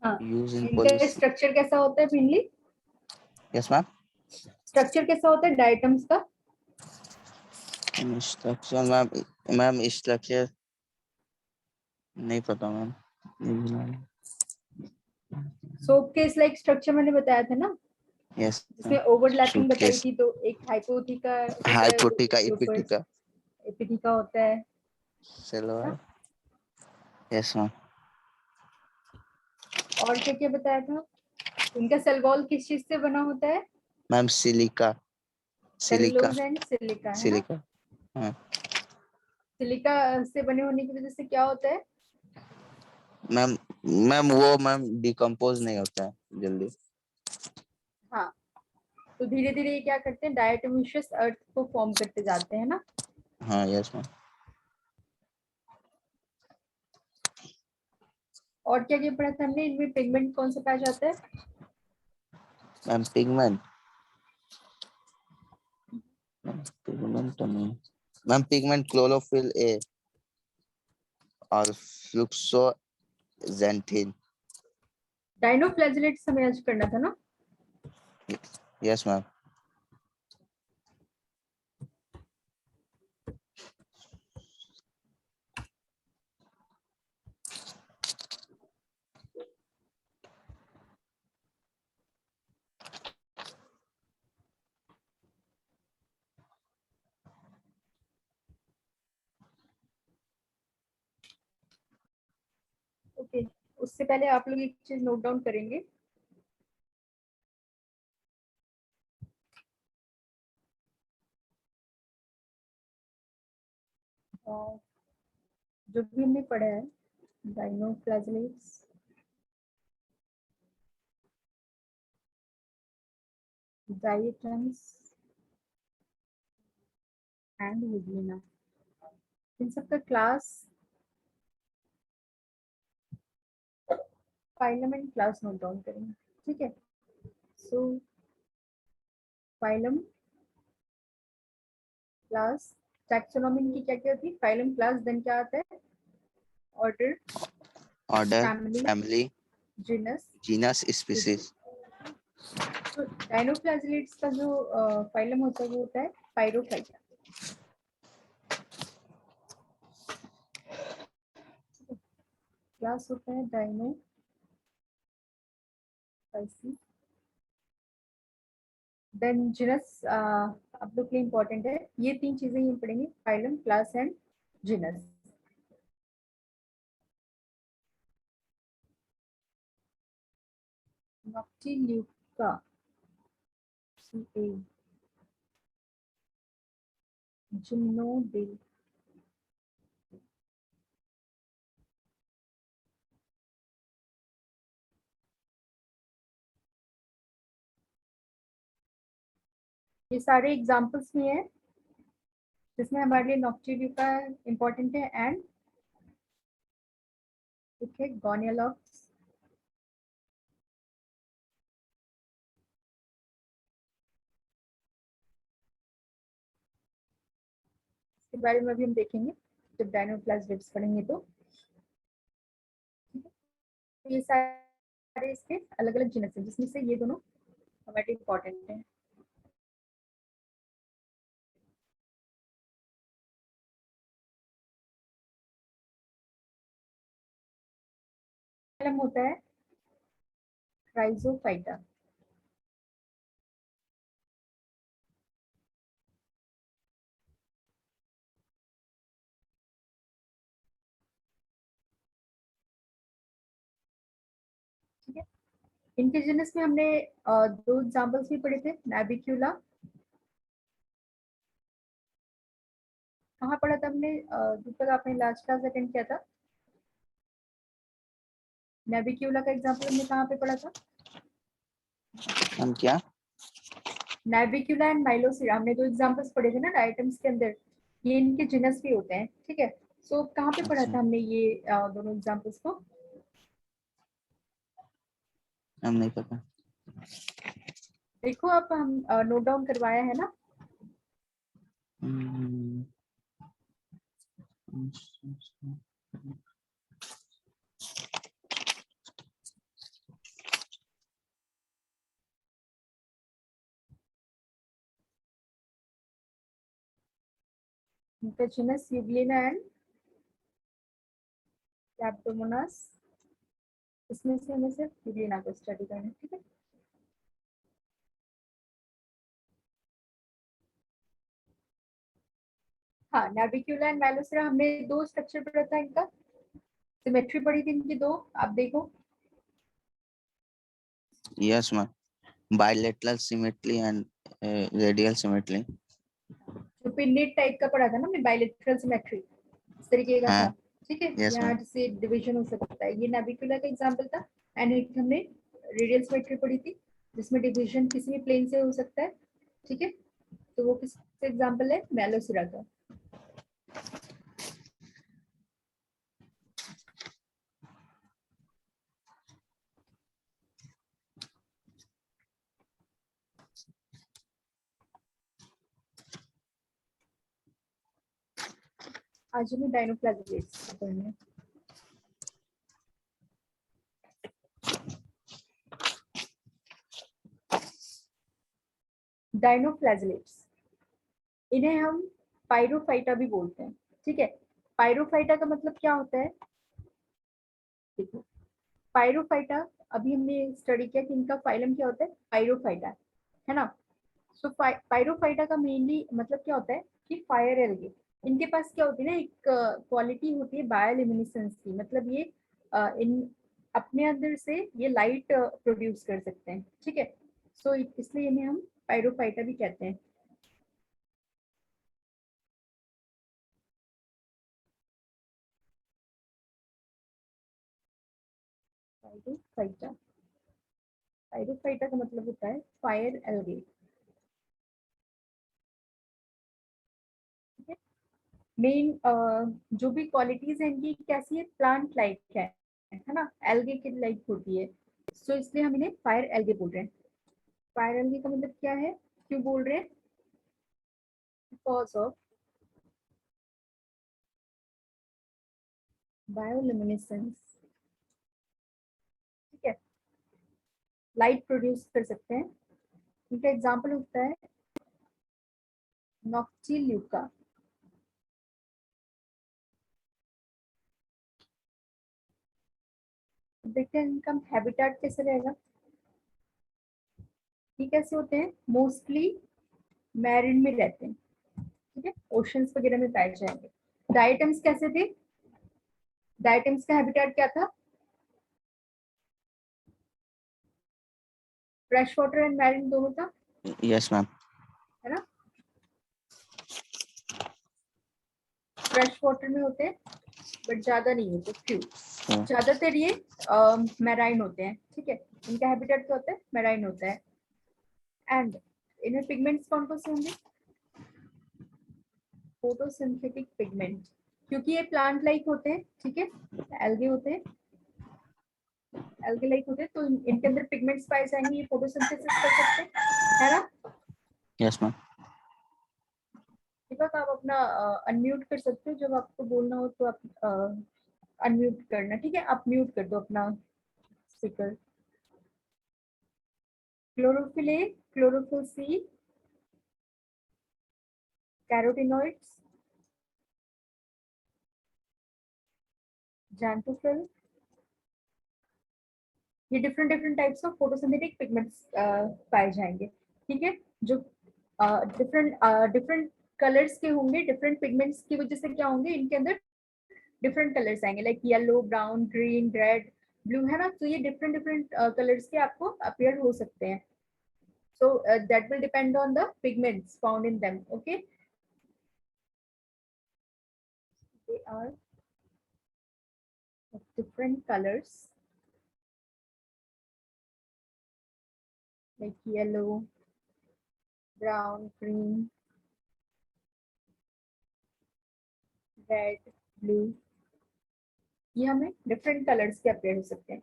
हाँ, use in इनका policy. Structure कैसा होता है मेनली? Yes ma'am. स्ट्रक्चर कैसा होता है डायटम्स का? इंस्ट्रक्शन मैम, मैम स्ट्रक्चर नहीं पता ma'am. Soap case like structure मैंने बताया था ना, यस जिसमें ओवरलैपिंग बताई सूटकेस, थी। तो एक हाइपोथिका होता है, हाइपोथिका, उसके ऊपर इपिथिका, एपिथिका होता है सेलो। ना? Yes ma'am. और क्या क्या बताया था? इनका सेल वॉल किस चीज से बना होता है? Ma'am silica, silica, cellulose and silica, है ना? सिलिका। हाँ सिलिका से बने होने की वजह से क्या होता है? मैम, मैम वो मैम डिकम्पोज नहीं होता है जल्दी। हाँ, तो धीरे धीरे ये क्या करते हैं, डायटोमिशियस अर्थ को फॉर्म करते जाते हैं ना। हाँ यस मैम। और क्या क्या पढ़ा था हमने? इनमें पिगमेंट कौन सा पाया जाता है? मैम पिगमेंट, पिगमेंट तो नहीं मैम। पिगमेंट क्लोरोफिल ए और फ्लुक्सोजेंथिन। डाइनोफ्लैजेलेट्स हमें आज करना था ना। Yes ma'am. ओके, उससे पहले आप लोग एक चीज नोट डाउन करेंगे। जो भी हमने पढ़ा है, डाइनोफ्लैजेलेट्स, डायटम्स एंड यूग्लिना, इन सब का class, phylum and class note down करेंगे। ठीक है, सो फाइलम, क्लास, टैक्सोनॉमी की क्या क्या होती है? फाइलम, क्लास, देन क्या आता है? Order, order, family, family, genus, genus, species. तो डाइनोफ्लैजेलेट्स का जो फाइलम होता है वो होता है पायरोफाइटा। क्लास होता है डाइनोफाइसी। देन जीनस आप लोग के लिए इंपॉर्टेंट है, ये तीन चीजें ही पढ़ेंगे, phylum, class and genus. Noctiluca, CA, gymnodinium, ये सारे एग्जांपल्स में है, जिसमें हमारे लिए नॉक्टिल्यूका इंपॉर्टेंट है एंड ठीक है गोनियोलॉक्स। इसके बारे में भी हम देखेंगे जब डायनोप्लाज्मिड्स पढ़ेंगे तो। ये सारे इसके अलग अलग जीनस हैं, जिसमें से ये दोनों हमारे इंपॉर्टेंट है। होता है क्राइजोफाइटा। ठीक है, इनके जीनस में हमने दो एग्जांपल्स भी पढ़े थे, नैबिक्यूला। कहाँ पढ़ा था हमने? दीपक आपने लास्ट क्लास अटेंड किया था। नैबिक्यूला का एग्जांपल हमने कहाँ पे पढ़ा था? हम क्या? नैबिक्यूला एंड माइलोसिरा, हमने दो एग्जांपल्स पढ़े थे ना डायटम्स के अंदर, ये इनके जीनस भी होते हैं। ठीक है, सो कहाँ पे पढ़ा अच्छा था हमने ये दोनों एग्जांपल्स को? हम नहीं पता। देखो आप, हम नोट डाउन करवाया है ना। हम्म, इनका जिनस यूग्लिना एंड कैप्टोमोनास, इसमें से हमें सिर्फ यूग्लिना को स्टडी करना है, ठीक है। हाँ, नाभिक्यूला एंड माइलोसेरा हमने दो स्ट्रक्चर पढ़ा था, इनका सिमेट्री पढ़ी थी इनकी दो, आप देखो। Yes, ma'am. Bilateral symmetry and radial symmetry. जो पिन्नेट टाइप का पढ़ा था ना हमने, बाइलेटरल सिमेट्री इस तरीके का था, हाँ. ठीक है। Yes, यहाँ ma'am. से डिवीजन हो सकता है, ये नाभिक्यूला का एग्जांपल था। एंड एक हमने रेडियल सिमेट्री पढ़ी थी जिसमें डिवीजन किसी भी प्लेन से हो सकता है, ठीक है। तो वो किस एग्जांपल है, मैलोसिरा का। आज हमें डायनोफ्लाजेलेट्स पढ़ना है। डायनोफ्लाजेलेट्स, इन्हें हम पायरोफाइटा भी बोलते हैं, ठीक है। पायरोफाइटा का मतलब क्या होता है, देखो। पायरोफाइटा, अभी हमने स्टडी किया कि इनका फाइलम क्या होता है, पायरोफाइटा, है ना। सो पायरोफाइटा का मेनली मतलब क्या होता है कि फायर एल्गे, इनके पास क्या होती है ना, एक क्वालिटी होती है बायोल्यूमिनेसेंस की, मतलब ये इन अपने अंदर से ये लाइट प्रोड्यूस कर सकते हैं, ठीक है। सो इसलिए इन्हें हम पायरोफाइटा भी कहते हैं। पायरोफाइटा, पायरोफाइटा का मतलब होता है फायर एल्गे, ठीक है। मेन जो भी क्वालिटीज हैं इनकी कैसी है, प्लांट लाइक है ना, एल्गे की लाइक होती है। सो इसलिए हम इन्हें फायर एल्गे बोल रहे हैं। फायर एल्गे का मतलब क्या है, क्यों बोल रहे हैं, बिकॉज ऑफ बायोल्यूमिनेसेंस, ठीक है। लाइट प्रोड्यूस कर सकते हैं। इनका एग्जांपल होता है नॉक्टिल्यूका, देखते हैं इनका हैबिटेट कैसे रहेगा। ये कैसे होते हैं, मोस्टली मैरिन में रहते हैं, ठीक है, ओशंस वगैरह में पाए जाएंगे। डायटम्स कैसे थे, डायटम्स का हैबिटेट क्या था, फ्रेश वाटर एंड मैरिन दोनों था, Yes, ma'am. है ना। फ्रेश वाटर में होते हैं बट ज्यादा नहीं होते, फ्यू। हाँ. ज्यादातर ये मैराइन होते हैं, ठीक है। इनका हैबिटेट क्या होता है, मैराइन होता है। एंड इनमें पिगमेंट्स कौन कौन से होंगे, फोटोसिंथेटिक पिगमेंट, क्योंकि ये प्लांट लाइक होते हैं, ठीक है, एल्गे होते हैं, एल्गे लाइक होते हैं, तो इनके अंदर पिगमेंट्स पाए जाएंगे, ये फोटोसिंथेसिस कर सकते हैं, है ना। Yes, ma'am. दीपक आप अपना अनम्यूट कर सकते हो, जब आपको बोलना हो तो आप अनम्यूट करना, ठीक है। आप म्यूट कर दो अपना speaker. Chlorophyll A, chlorophyll C, carotenoids, xanthophyll, ये different different types of photosynthetic pigments पाए जाएंगे, ठीक है। जो डिफरेंट डिफरेंट कलर्स के होंगे, डिफरेंट पिगमेंट्स की वजह से क्या होंगे, इनके अंदर डिफरेंट कलर्स आएंगे, like yellow, brown, green, red, blue, है ना। तो ये डिफरेंट डिफरेंट कलर्स के आपको अपीयर हो सकते हैं। So that will depend on the pigments found in them, okay. They are of different colors like yellow, brown, green, red, blue, ये हमें डिफरेंट कलर्स के अपीयर हो सकते हैं।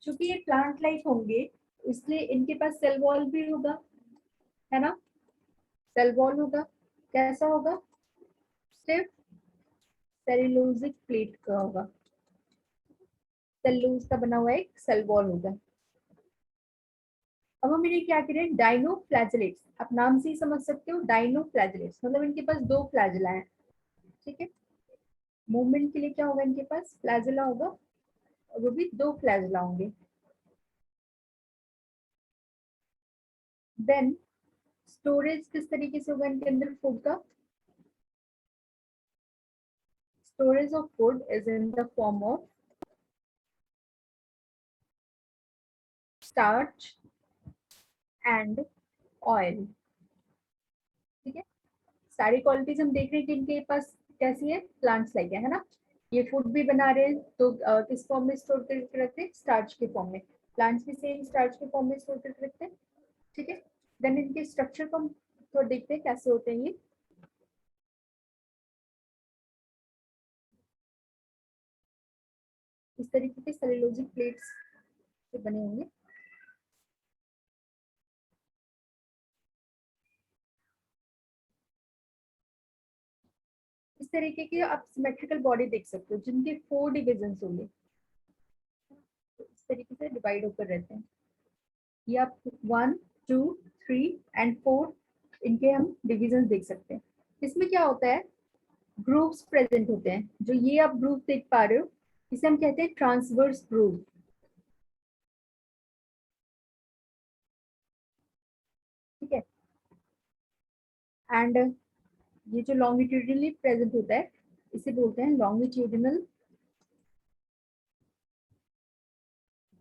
क्योंकि ये प्लांट लाइक होंगे इसलिए इनके पास सेल वॉल भी होगा, है ना। सेल वॉल होगा, कैसा होगा, सिर्फ सेल्यूलोजिक प्लेट का होगा, सेल्यूलोज का बना हुआ एक सेल वॉल होगा। अब हम इन्हें क्या करें, डाइनोफ्लैजेलेट्स, आप नाम से ही समझ सकते हो, डाइनोफ्लैजेलेट्स मतलब इनके पास दो फ्लैजिला है, ठीक है। मूवमेंट के लिए क्या होगा, इनके पास फ्लैजिला होगा, और वो भी दो फ्लैजिला होंगे। देन स्टोरेज किस तरीके से होगा इनके अंदर फूड का, storage of food is in the form of starch and oil, ठीक है। सारी क्वालिटीज हम देख रहे हैं कि इनके पास कैसी है, प्लांट्स लाइक है ना। ये फूड भी बना रहे हैं तो किस फॉर्म में स्टोर करके रखते हैं, स्टार्च के फॉर्म में, प्लांट्स भी सेम स्टार्च के फॉर्म में स्टोर करके रखते हैं, ठीक है। देन इनके स्ट्रक्चर को हम थोड़ा देखते हैं कैसे होते हैं ये। इस तरीके के सेलुलोजिक प्लेट्स से बने होंगे। इस तरीके की आप सिमेट्रिकल बॉडी देख सकते हो जिनके 4 डिविजन होंगे, तो इस तरीके से डिवाइड होकर रहते हैं। ये आप 1, 2, 3 एंड 4 इनके हम डिविजन देख सकते हैं। इसमें क्या होता है, ग्रूव्स प्रेजेंट होते हैं, जो ये आप ग्रूव देख पा रहे हो इसे हम कहते हैं ट्रांसवर्स ग्रूव, ठीक है। एंड ये जो लॉन्गिट्यूडिनली प्रेजेंट होता है इसे बोलते हैं लॉन्गिट्यूडिनल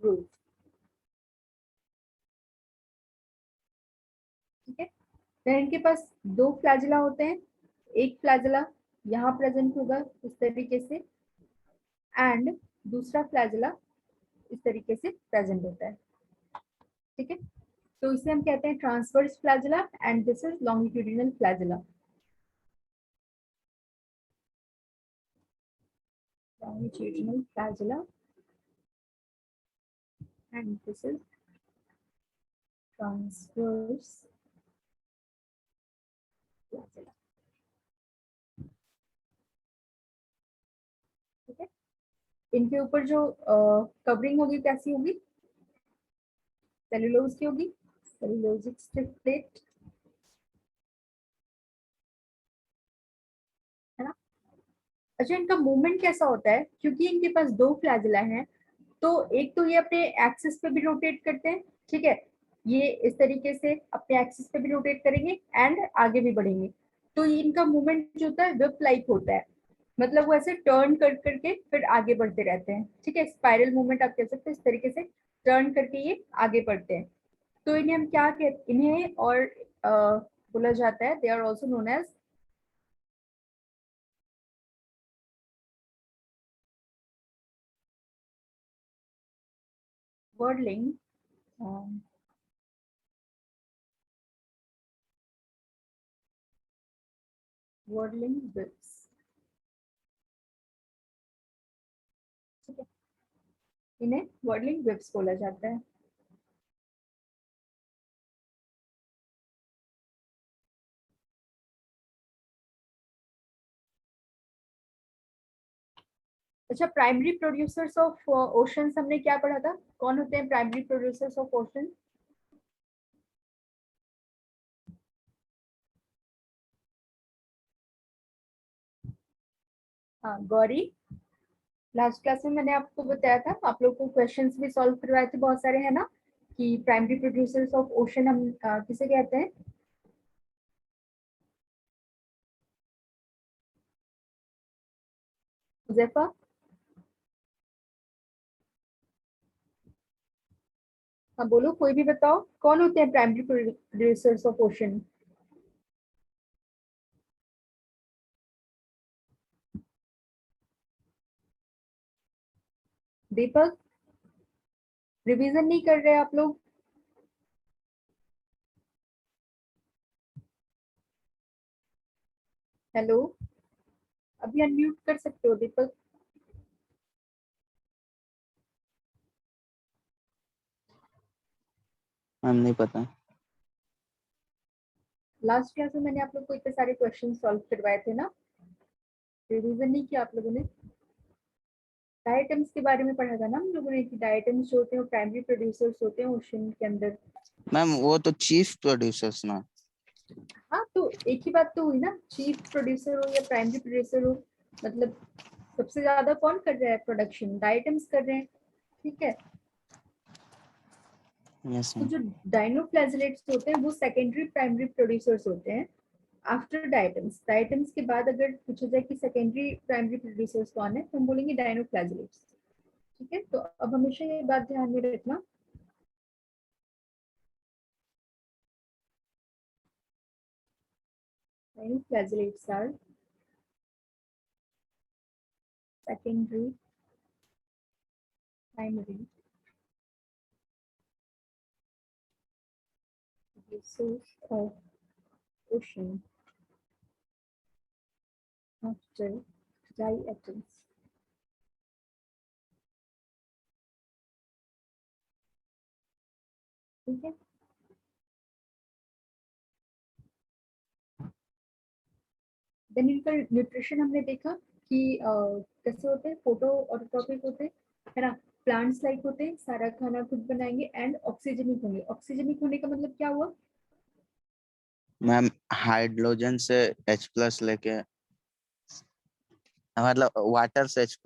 ग्रूव, ठीक है। फिर इनके पास दो फ्लैजिला होते हैं, एक फ्लैजिला यहाँ प्रेजेंट होगा इस तरीके से, एंड दूसरा फ्लैजिला इस तरीके से प्रेजेंट होता है, ठीक है। तो इसे हम कहते हैं transverse flagella and this is longitudinal flagella, longitudinal flagella and this is transverse flagella, ठीक है। इनके ऊपर जो कवरिंग होगी कैसी होगी, सेलुलोज की होगी, सेलुलोजिक स्टिफ प्लेट, है ना। अच्छा, इनका मूवमेंट कैसा होता है, क्योंकि इनके पास दो फ्लैजिला हैं तो एक तो ये अपने एक्सिस पे भी रोटेट करते हैं, ठीक है। ये इस तरीके से अपने एक्सिस पे भी रोटेट करेंगे एंड आगे भी बढ़ेंगे, तो ये इनका मूवमेंट जो होता है विप लाइक होता है, मतलब वो ऐसे टर्न कर करके फिर आगे बढ़ते रहते हैं, ठीक है। स्पाइरल मूवमेंट आप कह सकते हैं, इस तरीके से टर्न करके ये आगे बढ़ते हैं। तो इन्हें हम क्या कहते, इन्हें और बोला जाता है, they are also known as whirling whirling whips, ठीक है। इन्हें वर्डलिंग विप्स बोला जाता है। अच्छा, प्राइमरी प्रोड्यूसर्स ऑफ ओशंस हमने क्या पढ़ा था, कौन होते हैं प्राइमरी प्रोड्यूसर्स ऑफ ओशन, हाँ गौरी। लास्ट क्लास में मैंने आपको बताया था, आप लोग को क्वेश्चंस भी सॉल्व करवाए थे बहुत सारे, है ना, कि प्राइमरी प्रोड्यूसर्स ऑफ ओशन हम किसे कहते हैं, हुज़ैफा। हाँ बोलो, कोई भी बताओ कौन होते हैं primary producers of ocean. Deepak, revision नहीं कर रहे आप लोग, हेलो, अभी अनम्यूट कर सकते हो दीपक। मैम नहीं पता। लास्ट क्लास में मैंने आप लोग को इतने सारे क्वेश्चन सॉल्व करवाए थे ना, रिवीजन नहीं किया आप लोगों ने। डायटम्स के बारे में पढ़ा था ना हम लोगों ने कि डायटम्स जो होते हैं वो प्राइमरी प्रोड्यूसर्स होते हैं ओशन के अंदर। मैम वो तो चीफ प्रोड्यूसर्स ना। हाँ तो एक ही बात तो हुई ना, चीफ प्रोड्यूसर हो या प्राइमरी प्रोड्यूसर हो, मतलब सबसे ज्यादा कौन कर रहा है प्रोडक्शन, डायटम्स कर रहे हैं, ठीक है। यस तो मैम। जो डाइनोफ्लैजिलेट्स होते हैं वो सेकेंडरी प्राइमरी प्रोड्यूसर्स होते हैं आफ्टर डायटम्स। डायटम्स के बाद अगर पूछा जाए कि सेकेंडरी प्राइमरी प्रोड्यूसर्स कौन है तो हम बोलेंगे डाइनोफ्लैजिलेट्स, ठीक है। तो अब हमेशा ये बात ध्यान में रखना, dinoflagellates are secondary primary resource of ocean after diatoms, ठीक है। देन इनका न्यूट्रिशन हमने देखा कि कैसे होते हैं, फोटो ऑटोट्रॉपिक होते हैं, है ना, प्लांट्स लाइक होते हैं, सारा खाना खुद बनाएंगे एंड ऑक्सीजनिक होंगे। ऑक्सीजनिक होने का मतलब क्या हुआ? मैम हाइड्रोजन से H+ लेके, मतलब वाटर से H+।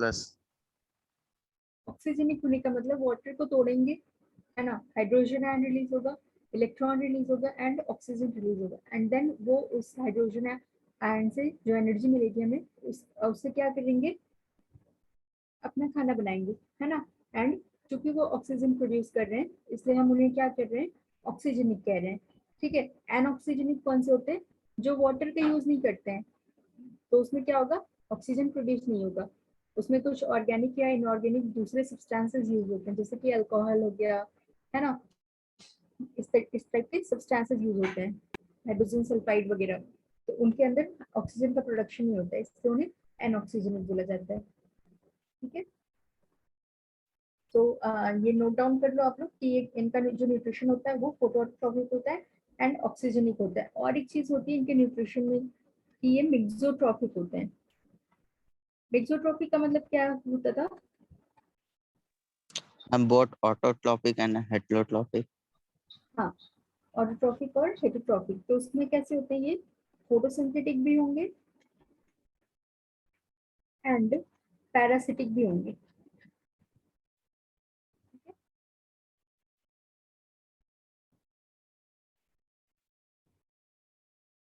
ऑक्सीजनिक होने का मतलब वाटर को तोड़ेंगे, है ना, हाइड्रोजन आयन रिलीज होगा, इलेक्ट्रॉन रिलीज होगा एंड ऑक्सीजन रिलीज होगा, एंड देन वो उस हाइड्रोजन आयन से जो एनर्जी मिलेगी हमें उससे क्या करेंगे, अपना खाना बनाएंगे, है ना। एंड चूंकि वो ऑक्सीजन प्रोड्यूस कर रहे हैं इसलिए हम उन्हें क्या कर रहे हैं, ऑक्सीजनिक कह रहे हैं, ठीक है। एनऑक्सीजनिक कौन से होते हैं, जो वाटर का यूज नहीं करते हैं, तो उसमें क्या होगा, ऑक्सीजन प्रोड्यूस नहीं होगा, उसमें कुछ ऑर्गेनिक या इनऑर्गेनिक दूसरे सब्सटेंसेस यूज होते हैं, जैसे कि अल्कोहल हो गया, है ना, इस टाइप के सब्सटेंसेस यूज होते हैं, हाइड्रोजन सल्फाइड वगैरह। तो उनके अंदर ऑक्सीजन का प्रोडक्शन नहीं होता है, इसलिए उन्हें एनऑक्सीजनिक बोला जाता है, ठीक है। तो ये नोट डाउन कर लो आप लोग कि इनका जो न्यूट्रिशन होता है वो फोटोट्रॉपिक होता है एंड ऑक्सीजनिक होता है। और एक चीज होती है इनके न्यूट्रिशन में कि ये मिक्सोट्रॉपिक होते हैं। मिक्सोट्रॉपिक का मतलब क्या होता था? Ma'am both autotrophic and heterotrophic. हाँ, ऑटोट्रॉपिक और हेटेरोट्रॉपिक। तो उसमें कैसे होते हैं ये, फोटोसिंथेटिक भी होंगे एंड पैरासिटिक भी होंगे,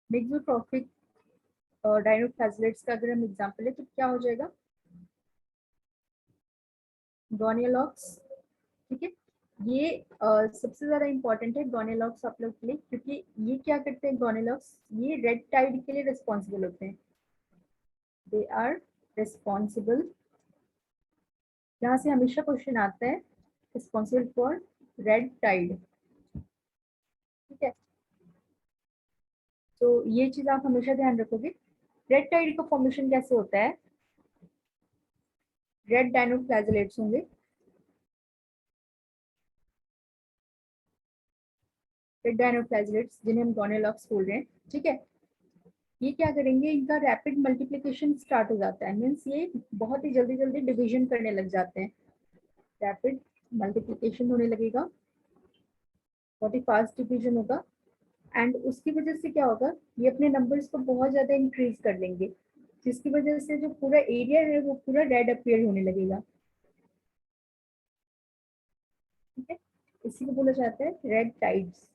मिक्सोट्रॉपिक डाइनोफ्लैजिलेट्स का अगर हम एग्जांपल है तो क्या हो जाएगा, गोनियोलॉक्स, ठीक है। ये सबसे ज्यादा इंपॉर्टेंट है गोनियोलॉक्स आप लोग के लिए, क्योंकि ये क्या करते हैं गोनियोलॉक्स, ये रेड टाइड के लिए रिस्पॉन्सिबल होते हैं, दे आर रिस्पॉन्सिबल, यहाँ से हमेशा क्वेश्चन आता है, रिस्पॉन्सिबल फॉर रेड टाइड, ठीक है। तो ये चीज आप हमेशा ध्यान रखोगे। रेड टाइड का फॉर्मेशन कैसे होता है, रेड डाइनोफ्लैजिलेट्स होंगे, रेड डाइनोफ्लैजिलेट्स जिन्हें हम गोनियोलॉक्स बोल रहे हैं, ठीक है। ये क्या करेंगे, इनका रैपिड मल्टीप्लिकेशन स्टार्ट हो जाता है, मीन्स ये बहुत ही जल्दी जल्दी डिवीजन करने लग जाते हैं, रैपिड मल्टीप्लिकेशन होने लगेगा, बहुत ही फास्ट डिवीजन होगा। एंड उसकी वजह से क्या होगा, ये अपने नंबर्स को बहुत ज्यादा इंक्रीज कर लेंगे, जिसकी वजह से जो पूरा एरिया है वो पूरा रेड अपीयर होने लगेगा, ठीक है। इसी को बोला जाता है रेड टाइड्स।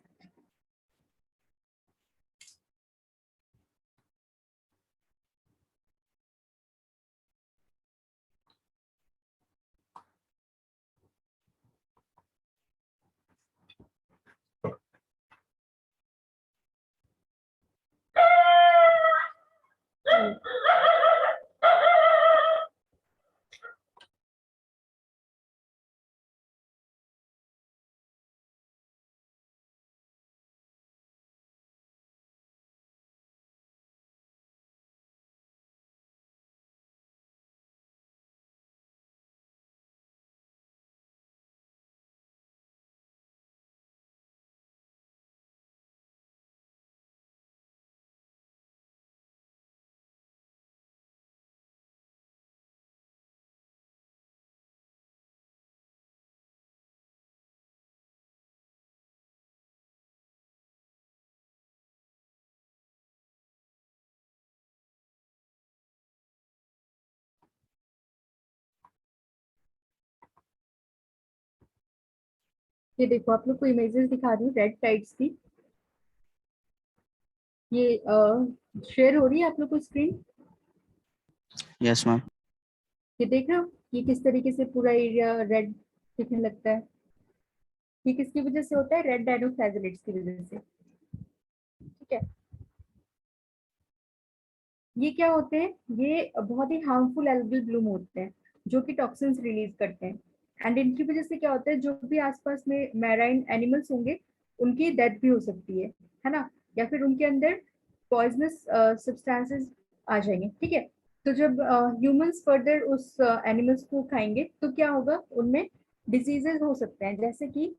ये देखो आप लोग को इमेजेस दिखा रही हूँ रेड टाइड्स की। ये शेयर हो रही है आप लोग को स्क्रीन? Yes ma'am. ये देख रहे हो ये किस तरीके से पूरा एरिया रेड दिखने लगता है? ये किसकी वजह से होता है? रेड डायनोफ्लैजेलेट्स की वजह से। ठीक है, ये क्या होते हैं? ये बहुत ही हार्मफुल एल्गल ब्लूम होते हैं जो कि टॉक्सिन्स रिलीज करते हैं। एंड इनकी वजह से क्या होता है, जो भी आसपास में मैराइन एनिमल्स होंगे उनकी डेथ भी हो सकती है ना, या फिर उनके अंदर पॉइजनस सब्सटेंसेस आ जाएंगे। ठीक है, तो जब ह्यूमंस फर्दर उस एनिमल्स को खाएंगे तो क्या होगा, उनमें डिजीजेस हो सकते हैं, जैसे कि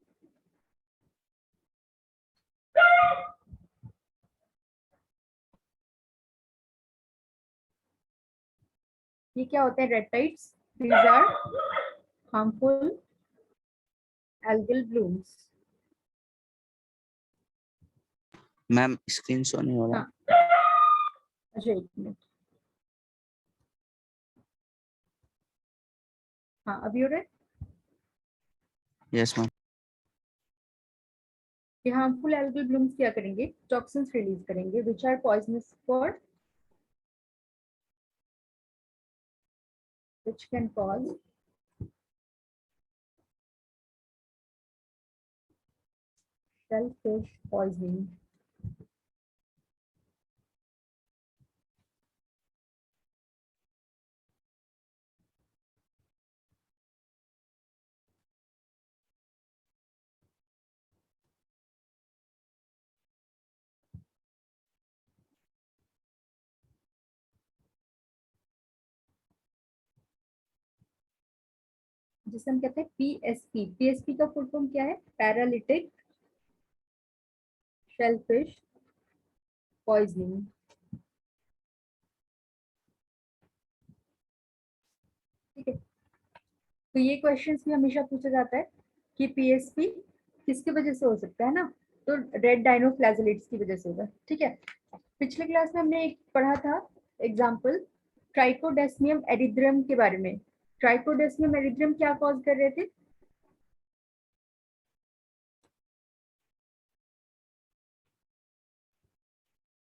ये क्या होते हैं red tides, these are harmful algal blooms. Ma'am screen show नहीं हो रहा। हाँ, अच्छा एक मिनट। हाँ अभी हो रहा है। Yes ma'am. ये हार्मफुल एल्गल ब्लूम्स क्या करेंगे, टॉक्सिन्स रिलीज करेंगे which are poisonous for, which can cause shellfish poisoning। जिसे हम कहते हैं पीएसपी। पीएसपी का फुल फॉर्म क्या है? Paralytic shellfish poisoning. ठीक है, तो ये क्वेश्चंस भी हमेशा पूछा जाता है कि पीएसपी किसकी वजह से हो सकता है ना, तो रेड डायनोफ्लैजेलेट्स की वजह से होगा। ठीक है, पिछले क्लास में हमने एक पढ़ा था एग्जाम्पल ट्राइकोडेस्मियम एरिथ्रियम के बारे में। ट्राइकोडेस्मियम एरिथ्रियम क्या कॉज कर रहे थे?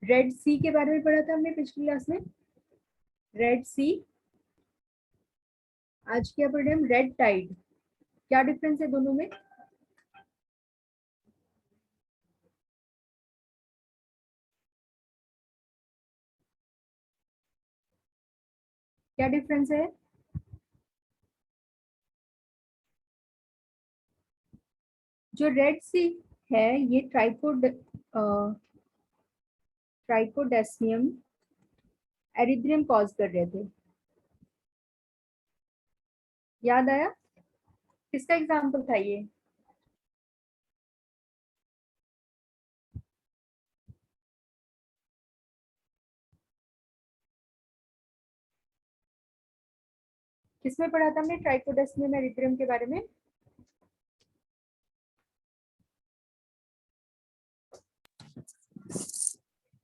रेड सी के बारे में पढ़ा था हमने पिछली क्लास में। रेड सी, आज क्या पढ़ रहे हैं हम? Red Tide. क्या डिफरेंस है दोनों में? क्या डिफरेंस है? जो रेड सी है ये ट्राइकोडेस्मियम एरिथ्रियम कॉज कर रहे थे। याद आया? किसका एग्जाम्पल था ये? किसमें पढ़ा था हमने ट्राइकोडेस्मियम एरिथ्रियम के बारे में?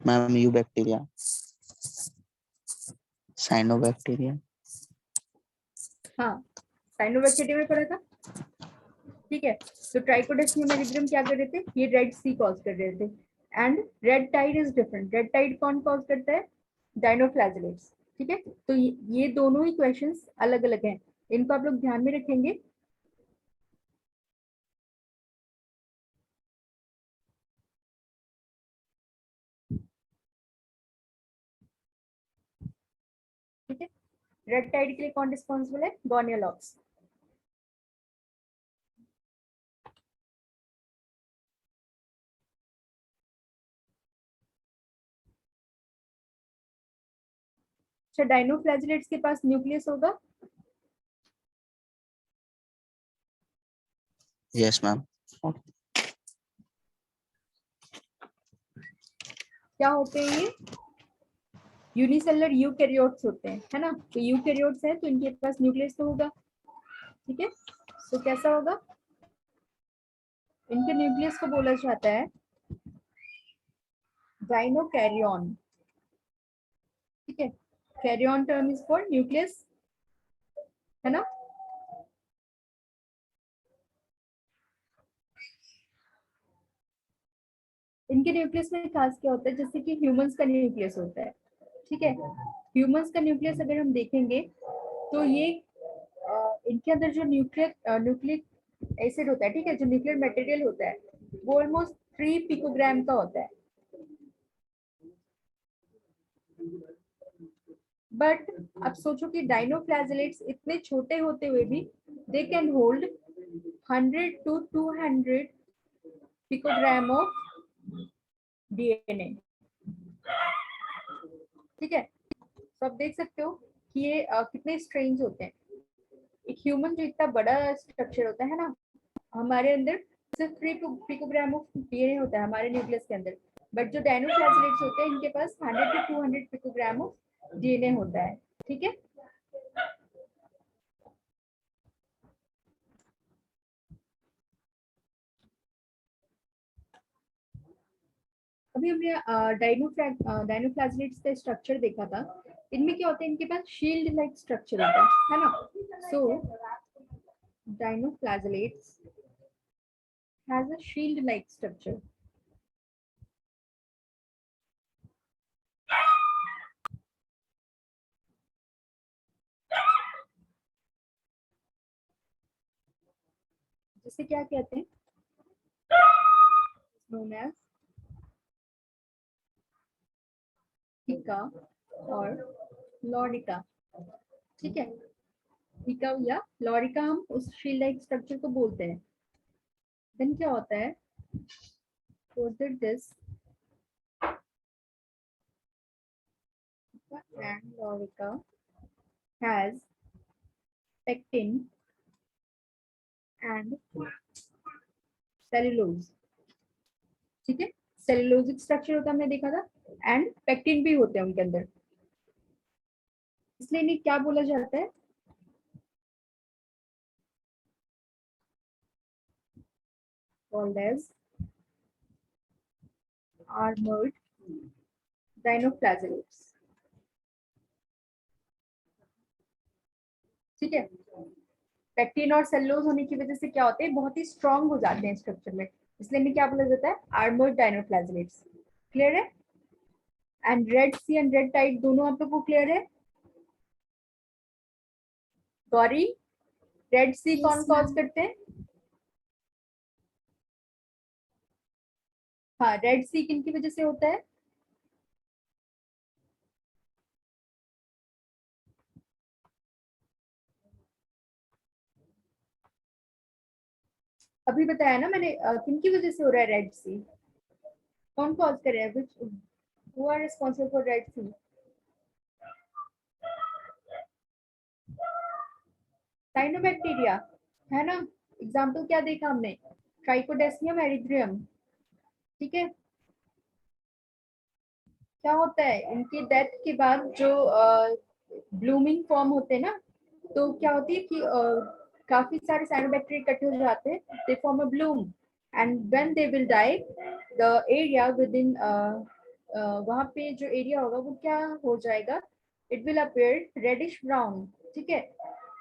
Ma'am you bacteria, cyanobacteria. हाँ, साइनोबैक्टीरिया में पढ़ा था। ठीक है, तो ट्राइकोडेस्मियम एरिथ्रियम क्या कर रहे थे? ये रेड सी कॉज कर रहे थे। And red tide is different. Red tide कौन कॉज करता है? डायनोफ्लैजेलेट्स। ठीक है, तो ये दोनों ही क्वेश्चंस अलग अलग हैं, इनको आप लोग ध्यान में रखेंगे। ठीक है, रेड टाइड के लिए कौन रिस्पॉन्सिबल है? गोनियोलॉक्स। अच्छा, डायनोफ्लैजेलेट्स के पास न्यूक्लियस होगा? Yes ma'am. क्या होते हैं ये? यूनिसेलुलर यूकैरियोट्स होते हैं, है ना। तो यूकैरियोट्स है तो इनके पास न्यूक्लियस तो होगा। ठीक है, तो कैसा होगा? इनके न्यूक्लियस को बोला जाता है गाइनोकैरियन। ठीक है, karyon term is for nucleus, है ना। इनके न्यूक्लियस में खास क्या होता है, जैसे कि ह्यूमंस का न्यूक्लियस होता है, ठीक है। ह्यूमंस का न्यूक्लियस अगर हम देखेंगे तो ये इनके अंदर जो न्यूक्लिक एसिड होता है, ठीक है, जो न्यूक्लियर मटेरियल होता है वो ऑलमोस्ट 3 पिकोग्राम का होता है। बट अब सोचो कि डाइनोफ्लैजेलेट्स इतने छोटे होते हुए भी they can hold 100 to 200 picogram of DNA, ठीक है। तो आप देख सकते हो कि ये कितने स्ट्रेंज होते हैं। एक ह्यूमन जो इतना बड़ा स्ट्रक्चर होता है ना, हमारे अंदर सिर्फ 3 पिकोग्राम ऑफ डीएनए होता है हमारे न्यूक्लियस के अंदर, बट जो डायनोफ्लैजेलेट्स होते हैं इनके पास 100 to 200 पिकोग्राम ऑफ डीएनए होता है, ठीक है। अभी हमने डायनोफ्लैजेलेट्स का स्ट्रक्चर देखा था। इनमें क्या होता है, इनके पास शील्ड लाइक स्ट्रक्चर होता है ना। So dinoflagellates has a shield like structure. जिसे क्या कहते हैं, known as हिका और लॉरिका, ठीक है। हिका या लॉरिका हम उस शील्ड लाइक स्ट्रक्चर को बोलते हैं। देन क्या होता है, further this and lorica has pectin and cellulose, ठीक है। सेलुलोजिक स्ट्रक्चर होता है, हमने देखा था, एंड पेक्टिन भी होते हैं उनके अंदर। इसलिए इन्हें क्या बोला जाता है, called as armored dinoflagellates, ठीक है। पेक्टिन और सेलुलोज होने की वजह से क्या होते हैं, बहुत ही स्ट्रांग हो जाते हैं स्ट्रक्चर में, इसलिए इन्हें क्या बोला जाता है, आर्मर्ड डायनोफ्लैजेलेट्स। क्लियर है। And red sea and red tide दोनों आप लोग को क्लियर है। गौरी, रेड सी कौन कॉज करते हैं? हाँ, रेड सी किन की वजह से होता है? अभी बताया ना मैंने, किन की वजह से हो रहा है रेड सी, कौन कॉज कर रहा है, which who are responsible for red sea? Cyanobacteria, है ना। एग्जाम्पल क्या देखा हमने, ट्राइकोडेस्मियम एरिथ्रियम, ठीक है। क्या होता है, इनकी डेथ के बाद जो ब्लूमिंग फॉर्म होते हैं ना, तो क्या होती है कि काफी सारे साइनोबैक्टीरिया इकट्ठे हो जाते हैं, they form a bloom, and when they will die the area within, वहां पे जो एरिया होगा वो क्या हो जाएगा, it will appear reddish brown, ठीक है।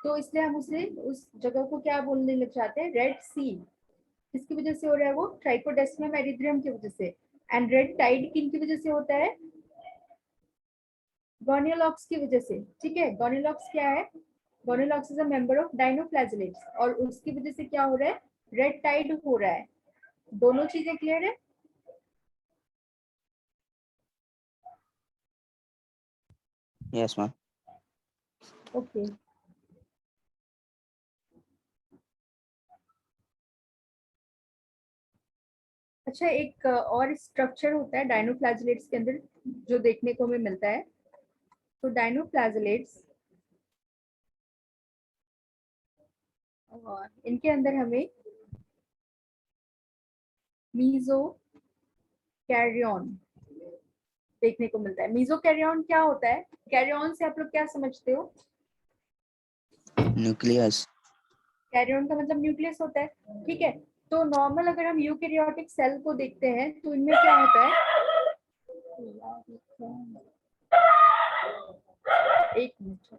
तो इसलिए हम उसे उस जगह को क्या बोलने लग जाते हैं, रेड सी। किसकी वजह से हो रहा है वो, ट्राइकोडेस्मियम एरिथ्रियम की वजह से। एंड रेड टाइड किन की वजह से होता है, गोनियोलॉक्स की वजह से, ठीक है। गोनियोलॉक्स क्या है, गोनियोलॉक्स इज अ मेंबर ऑफ डाइनोफ्लैजेलेट्स, और उसकी वजह से क्या हो रहा है, रेड टाइड हो रहा है। दोनों चीजें क्लियर है। Yes ma'am. ओके। अच्छा, एक और स्ट्रक्चर होता है डाइनोफ्लैजेलेट्स के अंदर जो देखने को हमें मिलता है। तो डाइनोफ्लैजेलेट्स, और इनके अंदर हमें मीजो कैरियन देखने को मिलता है। मीजो कैरियन क्या होता है, कैरियन से आप लोग क्या समझते हो? न्यूक्लियस। कैरियन का मतलब न्यूक्लियस होता है, ठीक है। तो नॉर्मल अगर हम यूकैरियोटिक सेल को देखते हैं तो इनमें क्या होता है, एक मिनट।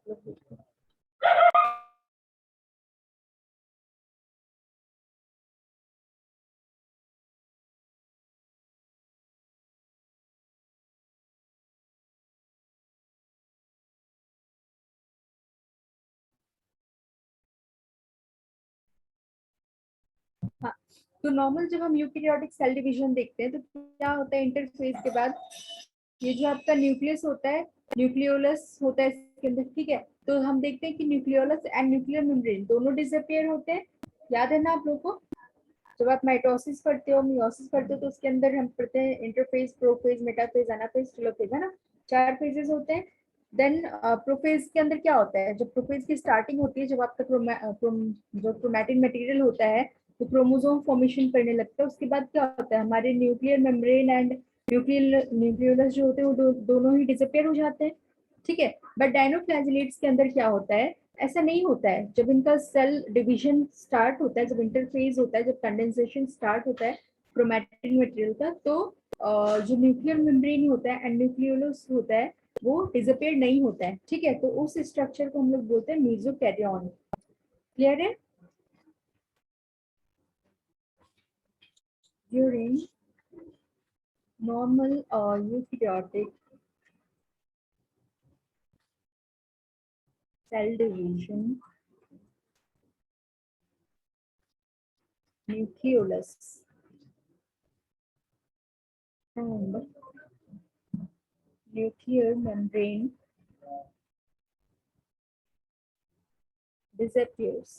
तो नॉर्मल जब हम यूकैरियोटिक सेल डिवीजन देखते हैं तो क्या होता है इंटरफेज के बाद, ये जो आपका न्यूक्लियस होता है, न्यूक्लियोलस होता है इसके अंदर, ठीक है। तो हम देखते हैं कि न्यूक्लियोलस एंड न्यूक्लियर मेम्ब्रेन दोनों डिसअपियर होते हैं। याद है ना आप लोगों को, जब आप माइटोसिस पढ़ते हो, मियोसिस पढ़ते हो, तो उसके अंदर हम पढ़ते हैं interphase, prophase, metaphase, anaphase, telophase, है ना, 4 फेजेस होते हैं। देन प्रोफेज के अंदर क्या होता है, जब प्रोफेज की स्टार्टिंग होती है, जब आपका जो क्रोमैटिन मटेरियल होता है वो क्रोमोसोम फॉर्मेशन करने लगता है, उसके बाद क्या होता है, हमारे न्यूक्लियर मेम्ब्रेन एंड न्यूक्लियोलस जो होते हैं वो दोनों ही डिसअपियर हो जाते हैं, ठीक है। बट डायनोफ्लैजिलेट्स के अंदर क्या होता है, ऐसा नहीं होता है। जब इनका सेल डिवीजन स्टार्ट होता है, जब इंटरफेज होता है, जब कंडेंसेशन स्टार्ट होता है क्रोमैटिन मटेरियल का, तो जो न्यूक्लियर मेम्ब्रेन होता है एंड न्यूक्लियोलस होता है वो डिसअपियर नहीं होता है, ठीक है। तो उस स्ट्रक्चर को हम लोग बोलते हैं मेसोकैरियन। क्लियर है? ड्यूरिंग नॉर्मल और eukaryotic cell division, nucleolus and nuclear membrane disappears,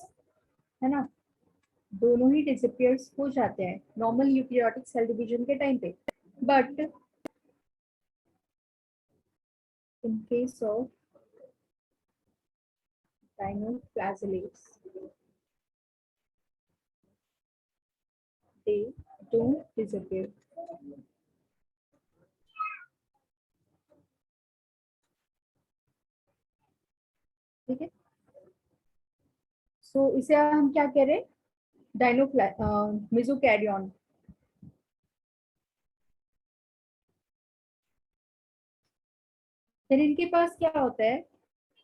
है ना, दोनों ही डिसअपियर्स हो जाते हैं नॉर्मल यूकैरियोटिक सेल डिवीजन के टाइम पे। But in case of dinoflagellates they don't disappear. ठीक है, सो इसे हम क्या कह रहे हैं, मेसोकैरियन। फिर इनके पास क्या होता है,